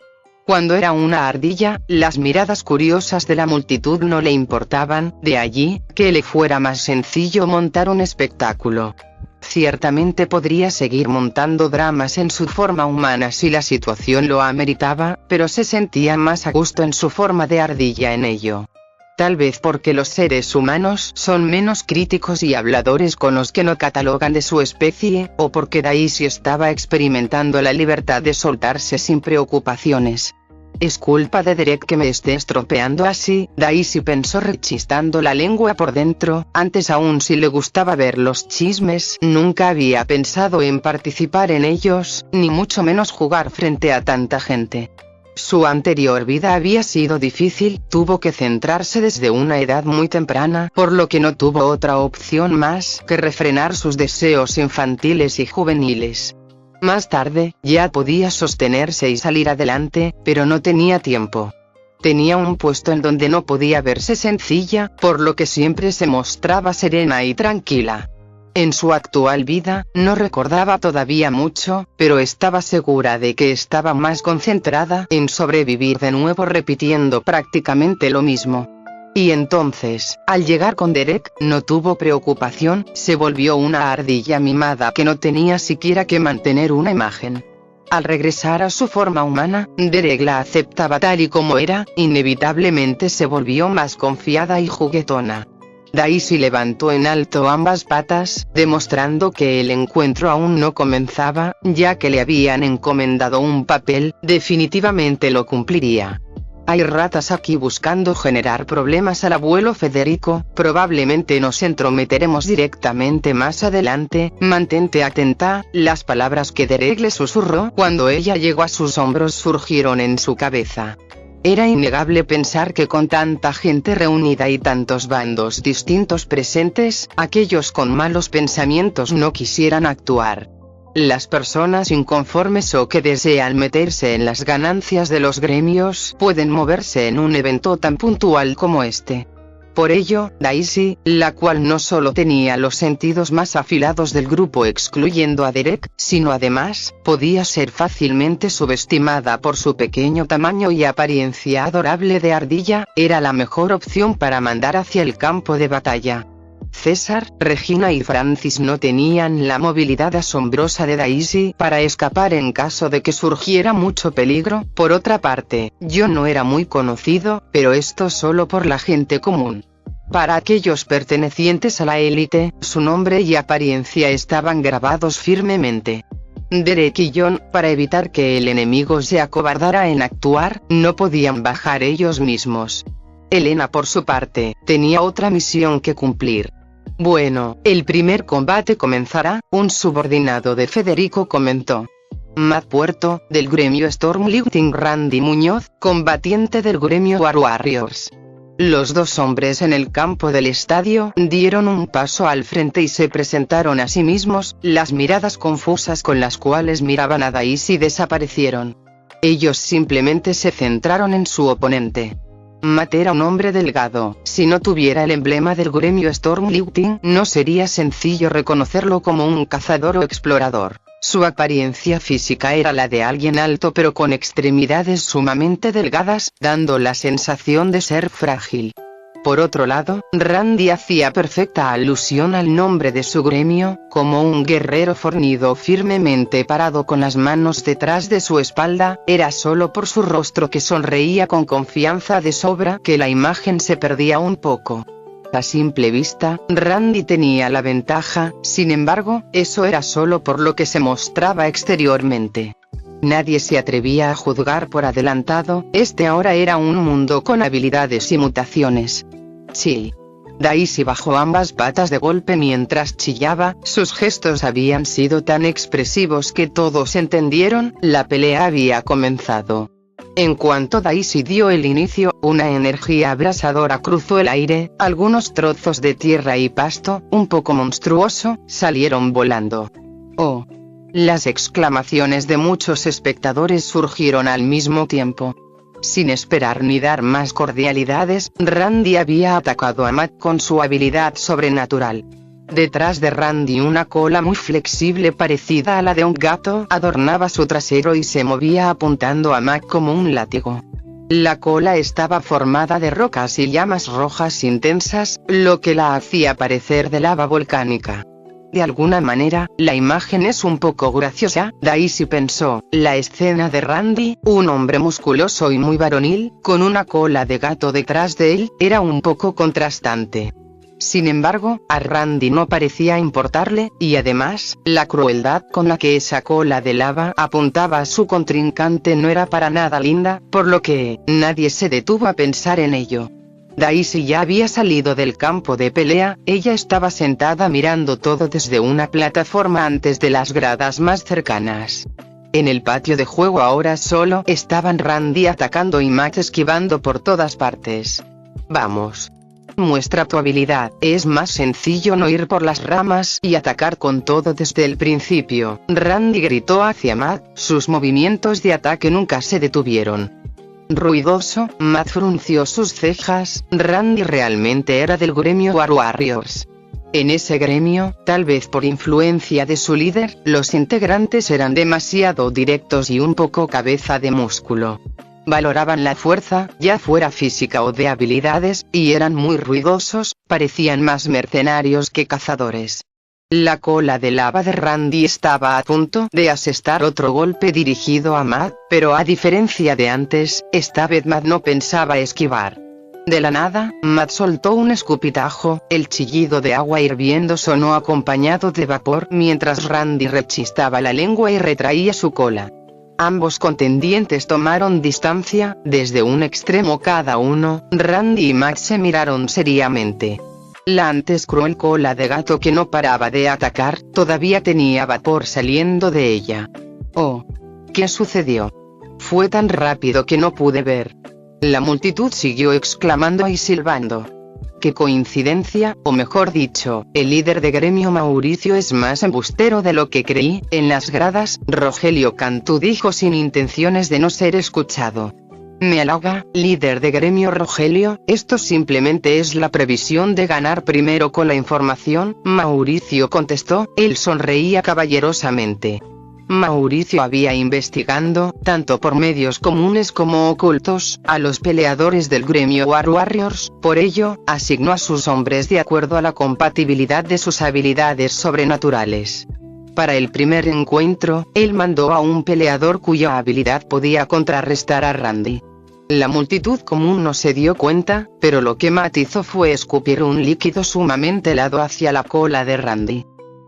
Cuando era una ardilla, las miradas curiosas de la multitud no le importaban, de allí, que le fuera más sencillo montar un espectáculo. Ciertamente podría seguir montando dramas en su forma humana si la situación lo ameritaba, pero se sentía más a gusto en su forma de ardilla en ello. Tal vez porque los seres humanos son menos críticos y habladores con los que no catalogan de su especie, o porque Daisy estaba experimentando la libertad de soltarse sin preocupaciones. Es culpa de Derek que me esté estropeando así, Daisy pensó rechistando la lengua por dentro. Antes, aún si le gustaba ver los chismes, nunca había pensado en participar en ellos, ni mucho menos jugar frente a tanta gente. Su anterior vida había sido difícil, tuvo que centrarse desde una edad muy temprana, por lo que no tuvo otra opción más que refrenar sus deseos infantiles y juveniles. Más tarde, ya podía sostenerse y salir adelante, pero no tenía tiempo. Tenía un puesto en donde no podía verse sencilla, por lo que siempre se mostraba serena y tranquila. En su actual vida, no recordaba todavía mucho, pero estaba segura de que estaba más concentrada en sobrevivir de nuevo repitiendo prácticamente lo mismo. Y entonces, al llegar con Derek, no tuvo preocupación, se volvió una ardilla mimada que no tenía siquiera que mantener una imagen. Al regresar a su forma humana, Derek la aceptaba tal y como era, inevitablemente se volvió más confiada y juguetona. Daisy levantó en alto ambas patas, demostrando que el encuentro aún no comenzaba, ya que le habían encomendado un papel, definitivamente lo cumpliría. Hay ratas aquí buscando generar problemas al abuelo Federico, probablemente nos entrometeremos directamente más adelante, mantente atenta. Las palabras que Derek le susurró cuando ella llegó a sus hombros surgieron en su cabeza. Era innegable pensar que con tanta gente reunida y tantos bandos distintos presentes, aquellos con malos pensamientos no quisieran actuar. Las personas inconformes o que desean meterse en las ganancias de los gremios pueden moverse en un evento tan puntual como este. Por ello, Daisy, la cual no solo tenía los sentidos más afilados del grupo excluyendo a Derek, sino además, podía ser fácilmente subestimada por su pequeño tamaño y apariencia adorable de ardilla, era la mejor opción para mandar hacia el campo de batalla. César, Regina y Francis no tenían la movilidad asombrosa de Daisy para escapar en caso de que surgiera mucho peligro. Por otra parte, John no era muy conocido, pero esto solo por la gente común. Para aquellos pertenecientes a la élite, su nombre y apariencia estaban grabados firmemente. Derek y John, para evitar que el enemigo se acobardara en actuar, no podían bajar ellos mismos. Elena, por su parte, tenía otra misión que cumplir. Bueno, el primer combate comenzará, un subordinado de Federico comentó. Matt Puerto, del gremio Stormlifting, Randy Muñoz, combatiente del gremio War Warriors. Los dos hombres en el campo del estadio dieron un paso al frente y se presentaron a sí mismos, las miradas confusas con las cuales miraban a Daisy desaparecieron. Ellos simplemente se centraron en su oponente. Matt era un hombre delgado, si no tuviera el emblema del gremio Stormlifting, no sería sencillo reconocerlo como un cazador o explorador. Su apariencia física era la de alguien alto pero con extremidades sumamente delgadas, dando la sensación de ser frágil. Por otro lado, Randy hacía perfecta alusión al nombre de su gremio, como un guerrero fornido firmemente parado con las manos detrás de su espalda. Era solo por su rostro que sonreía con confianza de sobra que la imagen se perdía un poco. A simple vista, Randy tenía la ventaja, sin embargo, eso era solo por lo que se mostraba exteriormente. Nadie se atrevía a juzgar por adelantado, este ahora era un mundo con habilidades y mutaciones. Chill. Daisy bajó ambas patas de golpe mientras chillaba, sus gestos habían sido tan expresivos que todos entendieron, la pelea había comenzado. En cuanto Daisy dio el inicio, una energía abrasadora cruzó el aire, algunos trozos de tierra y pasto, un poco monstruoso, salieron volando. ¡Oh! Las exclamaciones de muchos espectadores surgieron al mismo tiempo. Sin esperar ni dar más cordialidades, Randy había atacado a Matt con su habilidad sobrenatural. Detrás de Randy una cola muy flexible parecida a la de un gato adornaba su trasero y se movía apuntando a Mac como un látigo. La cola estaba formada de rocas y llamas rojas intensas, lo que la hacía parecer de lava volcánica. De alguna manera, la imagen es un poco graciosa, Daisy pensó. La escena de Randy, un hombre musculoso y muy varonil, con una cola de gato detrás de él, era un poco contrastante. Sin embargo, a Randy no parecía importarle, y además, la crueldad con la que esa cola de lava apuntaba a su contrincante no era para nada linda, por lo que nadie se detuvo a pensar en ello. Daisy ya había salido del campo de pelea, ella estaba sentada mirando todo desde una plataforma antes de las gradas más cercanas. En el patio de juego ahora solo estaban Randy atacando y Max esquivando por todas partes. Vamos. Muestra tu habilidad, es más sencillo no ir por las ramas y atacar con todo desde el principio, Randy gritó hacia Matt, sus movimientos de ataque nunca se detuvieron. Ruidoso, Matt frunció sus cejas, Randy realmente era del gremio War Warriors. En ese gremio, tal vez por influencia de su líder, los integrantes eran demasiado directos y un poco cabeza de músculo. Valoraban la fuerza, ya fuera física o de habilidades, y eran muy ruidosos, parecían más mercenarios que cazadores. La cola de lava de Randy estaba a punto de asestar otro golpe dirigido a Matt, pero a diferencia de antes, esta vez Matt no pensaba esquivar. De la nada, Matt soltó un escupitajo, el chillido de agua hirviendo sonó acompañado de vapor mientras Randy rechistaba la lengua y retraía su cola. Ambos contendientes tomaron distancia, desde un extremo cada uno, Randy y Max se miraron seriamente. La antes cruel cola de gato que no paraba de atacar, todavía tenía vapor saliendo de ella. Oh. ¿Qué sucedió? Fue tan rápido que no pude ver. La multitud siguió exclamando y silbando. ¡Qué coincidencia! O mejor dicho, el líder de gremio Mauricio es más embustero de lo que creí. En las gradas, Rogelio Cantú dijo sin intenciones de no ser escuchado. Me halaga, líder de gremio Rogelio, esto simplemente es la previsión de ganar primero con la información, Mauricio contestó, él sonreía caballerosamente. Mauricio había investigando, tanto por medios comunes como ocultos, a los peleadores del gremio War Warriors, por ello, asignó a sus hombres de acuerdo a la compatibilidad de sus habilidades sobrenaturales. Para el primer encuentro, él mandó a un peleador cuya habilidad podía contrarrestar a Randy. La multitud común no se dio cuenta, pero lo que Matt hizo fue escupir un líquido sumamente helado hacia la cola de Randy.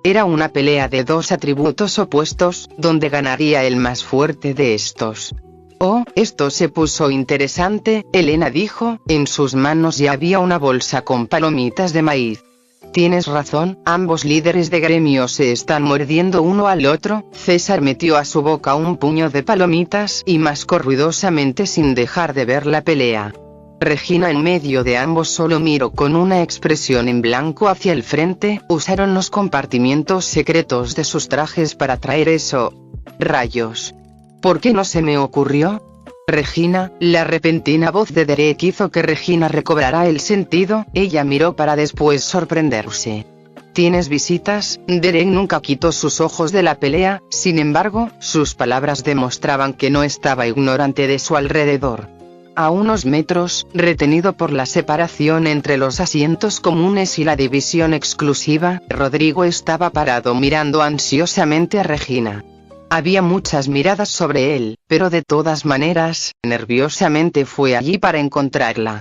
Era una pelea de dos atributos opuestos, donde ganaría el más fuerte de estos. Oh, esto se puso interesante, Elena dijo, en sus manos ya había una bolsa con palomitas de maíz. Tienes razón, ambos líderes de gremio se están mordiendo uno al otro, César metió a su boca un puño de palomitas y mascó ruidosamente sin dejar de ver la pelea. Regina en medio de ambos solo miró con una expresión en blanco hacia el frente, usaron los compartimientos secretos de sus trajes para traer eso. Rayos. ¿Por qué no se me ocurrió? Regina, la repentina voz de Derek hizo que Regina recobrara el sentido, ella miró para después sorprenderse. ¿Tienes visitas? Derek nunca quitó sus ojos de la pelea, sin embargo, sus palabras demostraban que no estaba ignorante de su alrededor. A unos metros, retenido por la separación entre los asientos comunes y la división exclusiva, Rodrigo estaba parado mirando ansiosamente a Regina. Había muchas miradas sobre él, pero de todas maneras, nerviosamente fue allí para encontrarla.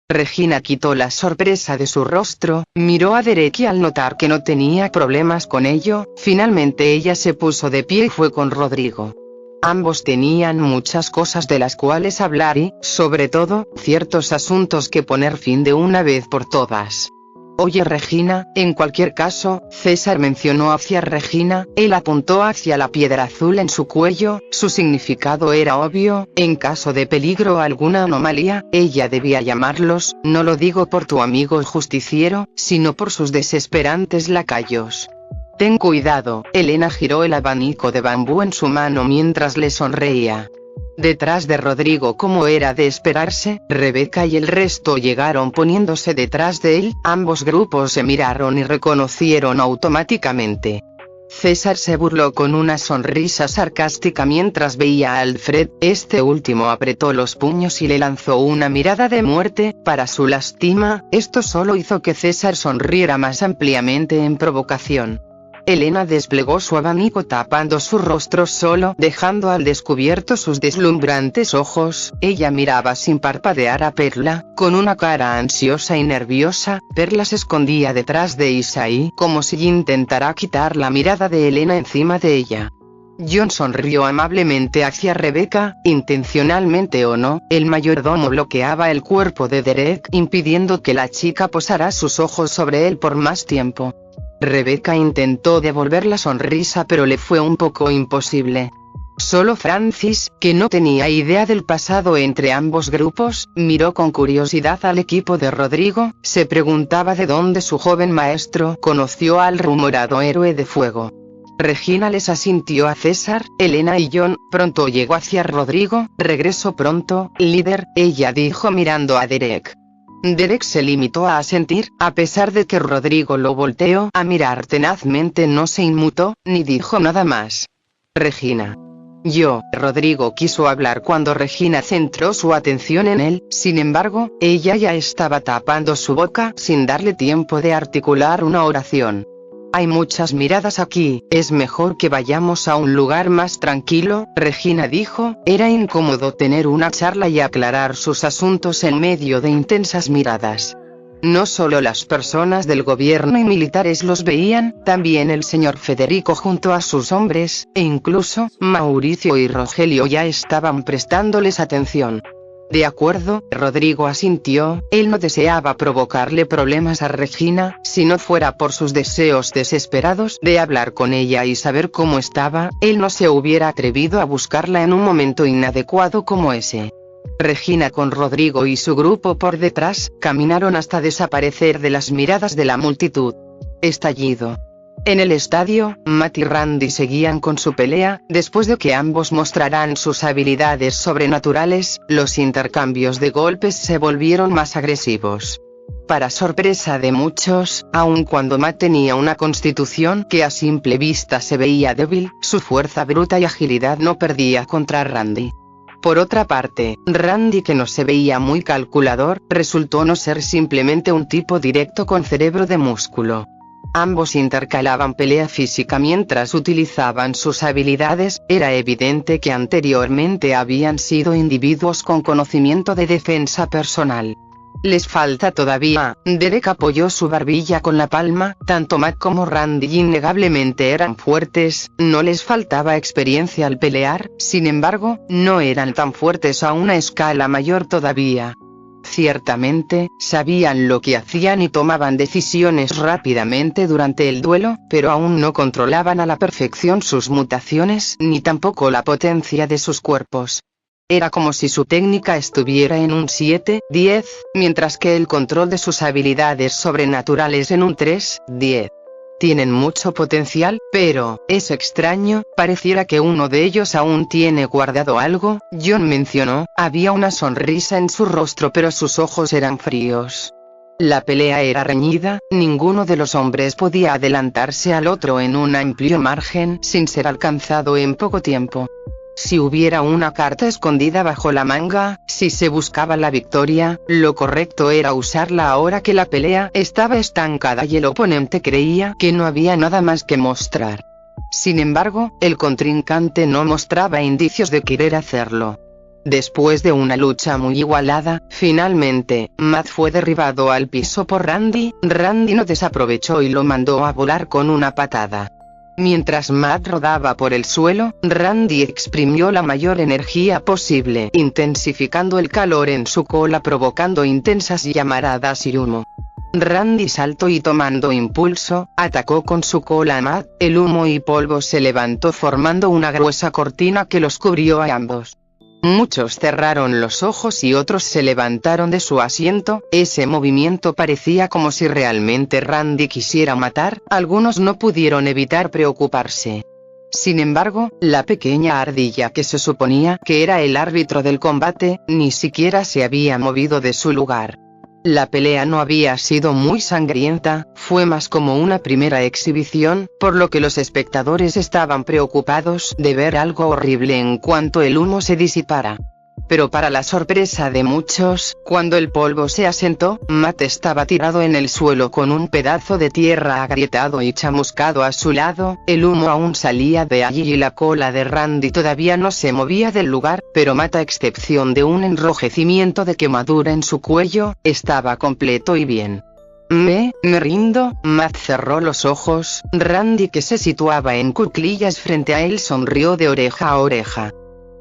Regina quitó la sorpresa de su rostro, miró a Derek y al notar que no tenía problemas con ello, finalmente ella se puso de pie y fue con Rodrigo. Ambos tenían muchas cosas de las cuales hablar y, sobre todo, ciertos asuntos que poner fin de una vez por todas. Oye Regina, en cualquier caso, César mencionó hacia Regina, él apuntó hacia la piedra azul en su cuello, su significado era obvio, en caso de peligro o alguna anomalía, ella debía llamarlos, no lo digo por tu amigo justiciero, sino por sus desesperantes lacayos. Ten cuidado, Elena giró el abanico de bambú en su mano mientras le sonreía. Detrás de Rodrigo, como era de esperarse, Rebeca y el resto llegaron poniéndose detrás de él. Ambos grupos se miraron y reconocieron automáticamente. César se burló con una sonrisa sarcástica mientras veía a Alfred. Este último apretó los puños y le lanzó una mirada de muerte. Para su lástima, esto solo hizo que César sonriera más ampliamente en provocación. Elena desplegó su abanico tapando su rostro solo, dejando al descubierto sus deslumbrantes ojos. Ella miraba sin parpadear a Perla, con una cara ansiosa y nerviosa. Perla se escondía detrás de Isaí, como si intentara quitar la mirada de Elena encima de ella. John sonrió amablemente hacia Rebeca, intencionalmente o no. El mayordomo bloqueaba el cuerpo de Derek, impidiendo que la chica posara sus ojos sobre él por más tiempo. Rebeca intentó devolver la sonrisa, pero le fue un poco imposible. Solo Francis, que no tenía idea del pasado entre ambos grupos, miró con curiosidad al equipo de Rodrigo. Se preguntaba de dónde su joven maestro conoció al rumorado héroe de fuego. Regina les asintió a César, Elena y John. Pronto llegó hacia Rodrigo. Regreso pronto, líder, ella dijo mirando a Derek. Derek se limitó a asentir, a pesar de que Rodrigo lo volteó a mirar tenazmente. No se inmutó, ni dijo nada más. Regina. Rodrigo quiso hablar cuando Regina centró su atención en él. Sin embargo, ella ya estaba tapando su boca sin darle tiempo de articular una oración. Hay muchas miradas aquí, es mejor que vayamos a un lugar más tranquilo, Regina dijo. Era incómodo tener una charla y aclarar sus asuntos en medio de intensas miradas. No solo las personas del gobierno y militares los veían, también el señor Federico junto a sus hombres, e incluso Mauricio y Rogelio ya estaban prestándoles atención. De acuerdo, Rodrigo asintió. Él no deseaba provocarle problemas a Regina, si no fuera por sus deseos desesperados de hablar con ella y saber cómo estaba. Él no se hubiera atrevido a buscarla en un momento inadecuado como ese. Regina con Rodrigo y su grupo por detrás, caminaron hasta desaparecer de las miradas de la multitud. Estallido. En el estadio, Matt y Randy seguían con su pelea. Después de que ambos mostraran sus habilidades sobrenaturales, los intercambios de golpes se volvieron más agresivos. Para sorpresa de muchos, aun cuando Matt tenía una constitución que a simple vista se veía débil, su fuerza bruta y agilidad no perdía contra Randy. Por otra parte, Randy, que no se veía muy calculador, resultó no ser simplemente un tipo directo con cerebro de músculo. Ambos intercalaban pelea física mientras utilizaban sus habilidades. Era evidente que anteriormente habían sido individuos con conocimiento de defensa personal. Les falta todavía. Derek apoyó su barbilla con la palma. Tanto Matt como Randy innegablemente eran fuertes, no les faltaba experiencia al pelear, sin embargo, no eran tan fuertes a una escala mayor todavía. Ciertamente, sabían lo que hacían y tomaban decisiones rápidamente durante el duelo, pero aún no controlaban a la perfección sus mutaciones ni tampoco la potencia de sus cuerpos. Era como si su técnica estuviera en un 7-10, mientras que el control de sus habilidades sobrenaturales en un 3-10. Tienen mucho potencial, pero, es extraño, pareciera que uno de ellos aún tiene guardado algo. John mencionó, había una sonrisa en su rostro pero sus ojos eran fríos. La pelea era reñida, ninguno de los hombres podía adelantarse al otro en un amplio margen sin ser alcanzado en poco tiempo. Si hubiera una carta escondida bajo la manga, si se buscaba la victoria, lo correcto era usarla ahora que la pelea estaba estancada y el oponente creía que no había nada más que mostrar. Sin embargo, el contrincante no mostraba indicios de querer hacerlo. Después de una lucha muy igualada, finalmente, Matt fue derribado al piso por Randy. Randy no desaprovechó y lo mandó a volar con una patada. Mientras Matt rodaba por el suelo, Randy exprimió la mayor energía posible, intensificando el calor en su cola provocando intensas llamaradas y humo. Randy saltó y tomando impulso, atacó con su cola a Matt. El humo y polvo se levantó formando una gruesa cortina que los cubrió a ambos. Muchos cerraron los ojos y otros se levantaron de su asiento. Ese movimiento parecía como si realmente Randy quisiera matar. Algunos no pudieron evitar preocuparse. Sin embargo, la pequeña ardilla que se suponía que era el árbitro del combate, ni siquiera se había movido de su lugar. La pelea no había sido muy sangrienta, fue más como una primera exhibición, por lo que los espectadores estaban preocupados de ver algo horrible en cuanto el humo se disipara. Pero para la sorpresa de muchos, cuando el polvo se asentó, Matt estaba tirado en el suelo con un pedazo de tierra agrietado y chamuscado a su lado, el humo aún salía de allí y la cola de Randy todavía no se movía del lugar, pero Matt, a excepción de un enrojecimiento de quemadura en su cuello, estaba completo y bien. Me rindo. Matt cerró los ojos. Randy, que se situaba en cuclillas frente a él, sonrió de oreja a oreja.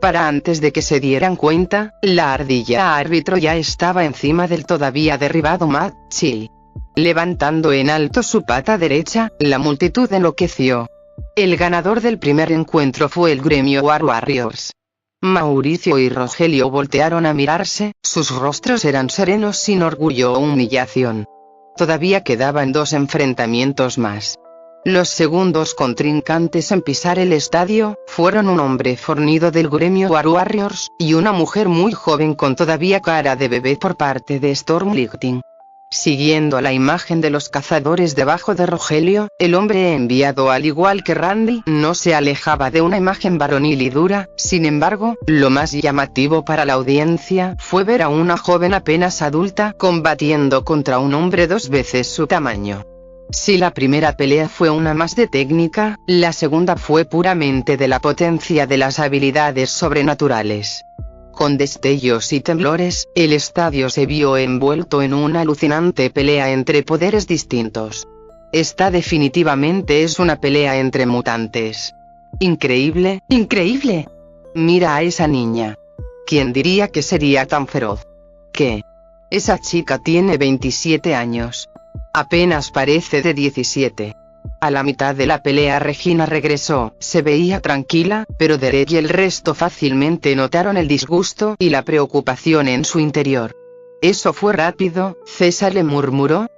Para antes de que se dieran cuenta, la ardilla árbitro ya estaba encima del todavía derribado Matt Chill. Levantando en alto su pata derecha, la multitud enloqueció. El ganador del primer encuentro fue el gremio War Warriors. Mauricio y Rogelio voltearon a mirarse, sus rostros eran serenos sin orgullo o humillación. Todavía quedaban 2 enfrentamientos más. Los segundos contrincantes en pisar el estadio fueron un hombre fornido del gremio War Warriors y una mujer muy joven con todavía cara de bebé por parte de Storm Lightning. Siguiendo la imagen de los cazadores debajo de Rogelio, el hombre enviado, al igual que Randy, no se alejaba de una imagen varonil y dura. Sin embargo, lo más llamativo para la audiencia fue ver a una joven apenas adulta combatiendo contra un hombre 2 veces su tamaño. Si la primera pelea fue una más de técnica, la segunda fue puramente de la potencia de las habilidades sobrenaturales. Con destellos y temblores, el estadio se vio envuelto en una alucinante pelea entre poderes distintos. Esta definitivamente es una pelea entre mutantes. Increíble, increíble. Mira a esa niña. ¿Quién diría que sería tan feroz? ¿Qué? Esa chica tiene 27 años. Apenas parece de 17. A la mitad de la pelea Regina regresó, se veía tranquila, pero Derek y el resto fácilmente notaron el disgusto y la preocupación en su interior. «Eso fue rápido», César le murmuró.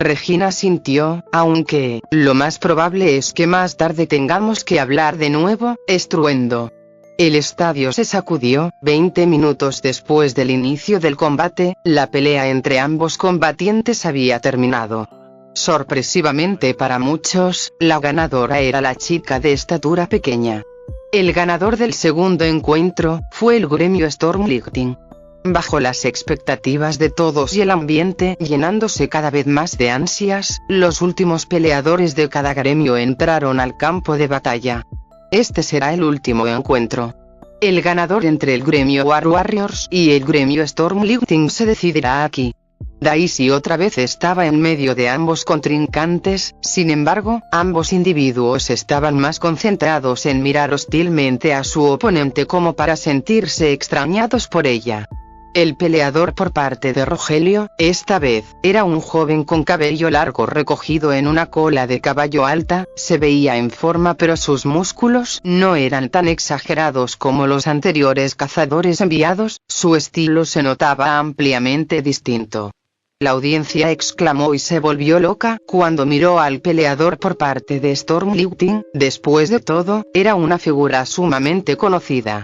Regina sintió, aunque, lo más probable es que más tarde tengamos que hablar de nuevo, estruendo. El estadio se sacudió. 20 minutos después del inicio del combate, la pelea entre ambos combatientes había terminado. Sorpresivamente para muchos, la ganadora era la chica de estatura pequeña. El ganador del segundo encuentro fue el gremio Storm Lightning. Bajo las expectativas de todos y el ambiente llenándose cada vez más de ansias, los últimos peleadores de cada gremio entraron al campo de batalla. Este será el último encuentro. El ganador entre el gremio War Warriors y el gremio Storm Lightning se decidirá aquí. Daisy otra vez estaba en medio de ambos contrincantes, sin embargo, ambos individuos estaban más concentrados en mirar hostilmente a su oponente como para sentirse extrañados por ella. El peleador por parte de Rogelio, esta vez, era un joven con cabello largo recogido en una cola de caballo alta, se veía en forma pero sus músculos no eran tan exagerados como los anteriores cazadores enviados, su estilo se notaba ampliamente distinto. La audiencia exclamó y se volvió loca cuando miró al peleador por parte de Storm Lightning. Después de todo, era una figura sumamente conocida.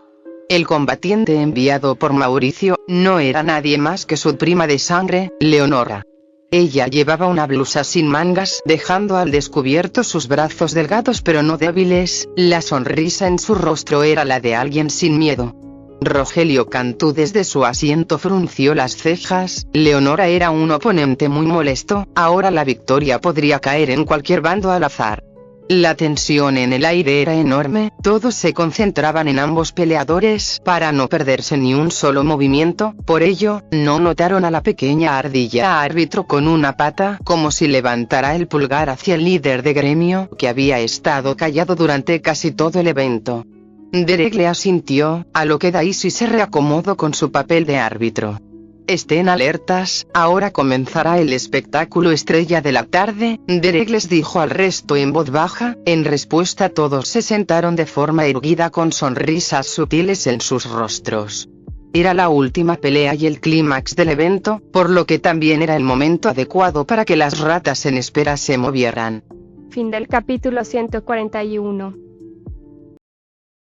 El combatiente enviado por Mauricio no era nadie más que su prima de sangre, Leonora. Ella llevaba una blusa sin mangas, dejando al descubierto sus brazos delgados pero no débiles. La sonrisa en su rostro era la de alguien sin miedo. Rogelio Cantú desde su asiento frunció las cejas. Leonora era un oponente muy molesto, ahora la victoria podría caer en cualquier bando al azar. La tensión en el aire era enorme, todos se concentraban en ambos peleadores para no perderse ni un solo movimiento, por ello, no notaron a la pequeña ardilla árbitro con una pata, como si levantara el pulgar hacia el líder de gremio, que había estado callado durante casi todo el evento. Derek le asintió, a lo que Daisy se reacomodó con su papel de árbitro. Estén alertas, ahora comenzará el espectáculo estrella de la tarde, Derek les dijo al resto en voz baja. En respuesta todos se sentaron de forma erguida con sonrisas sutiles en sus rostros. Era la última pelea y el clímax del evento, por lo que también era el momento adecuado para que las ratas en espera se movieran. Fin del capítulo 141.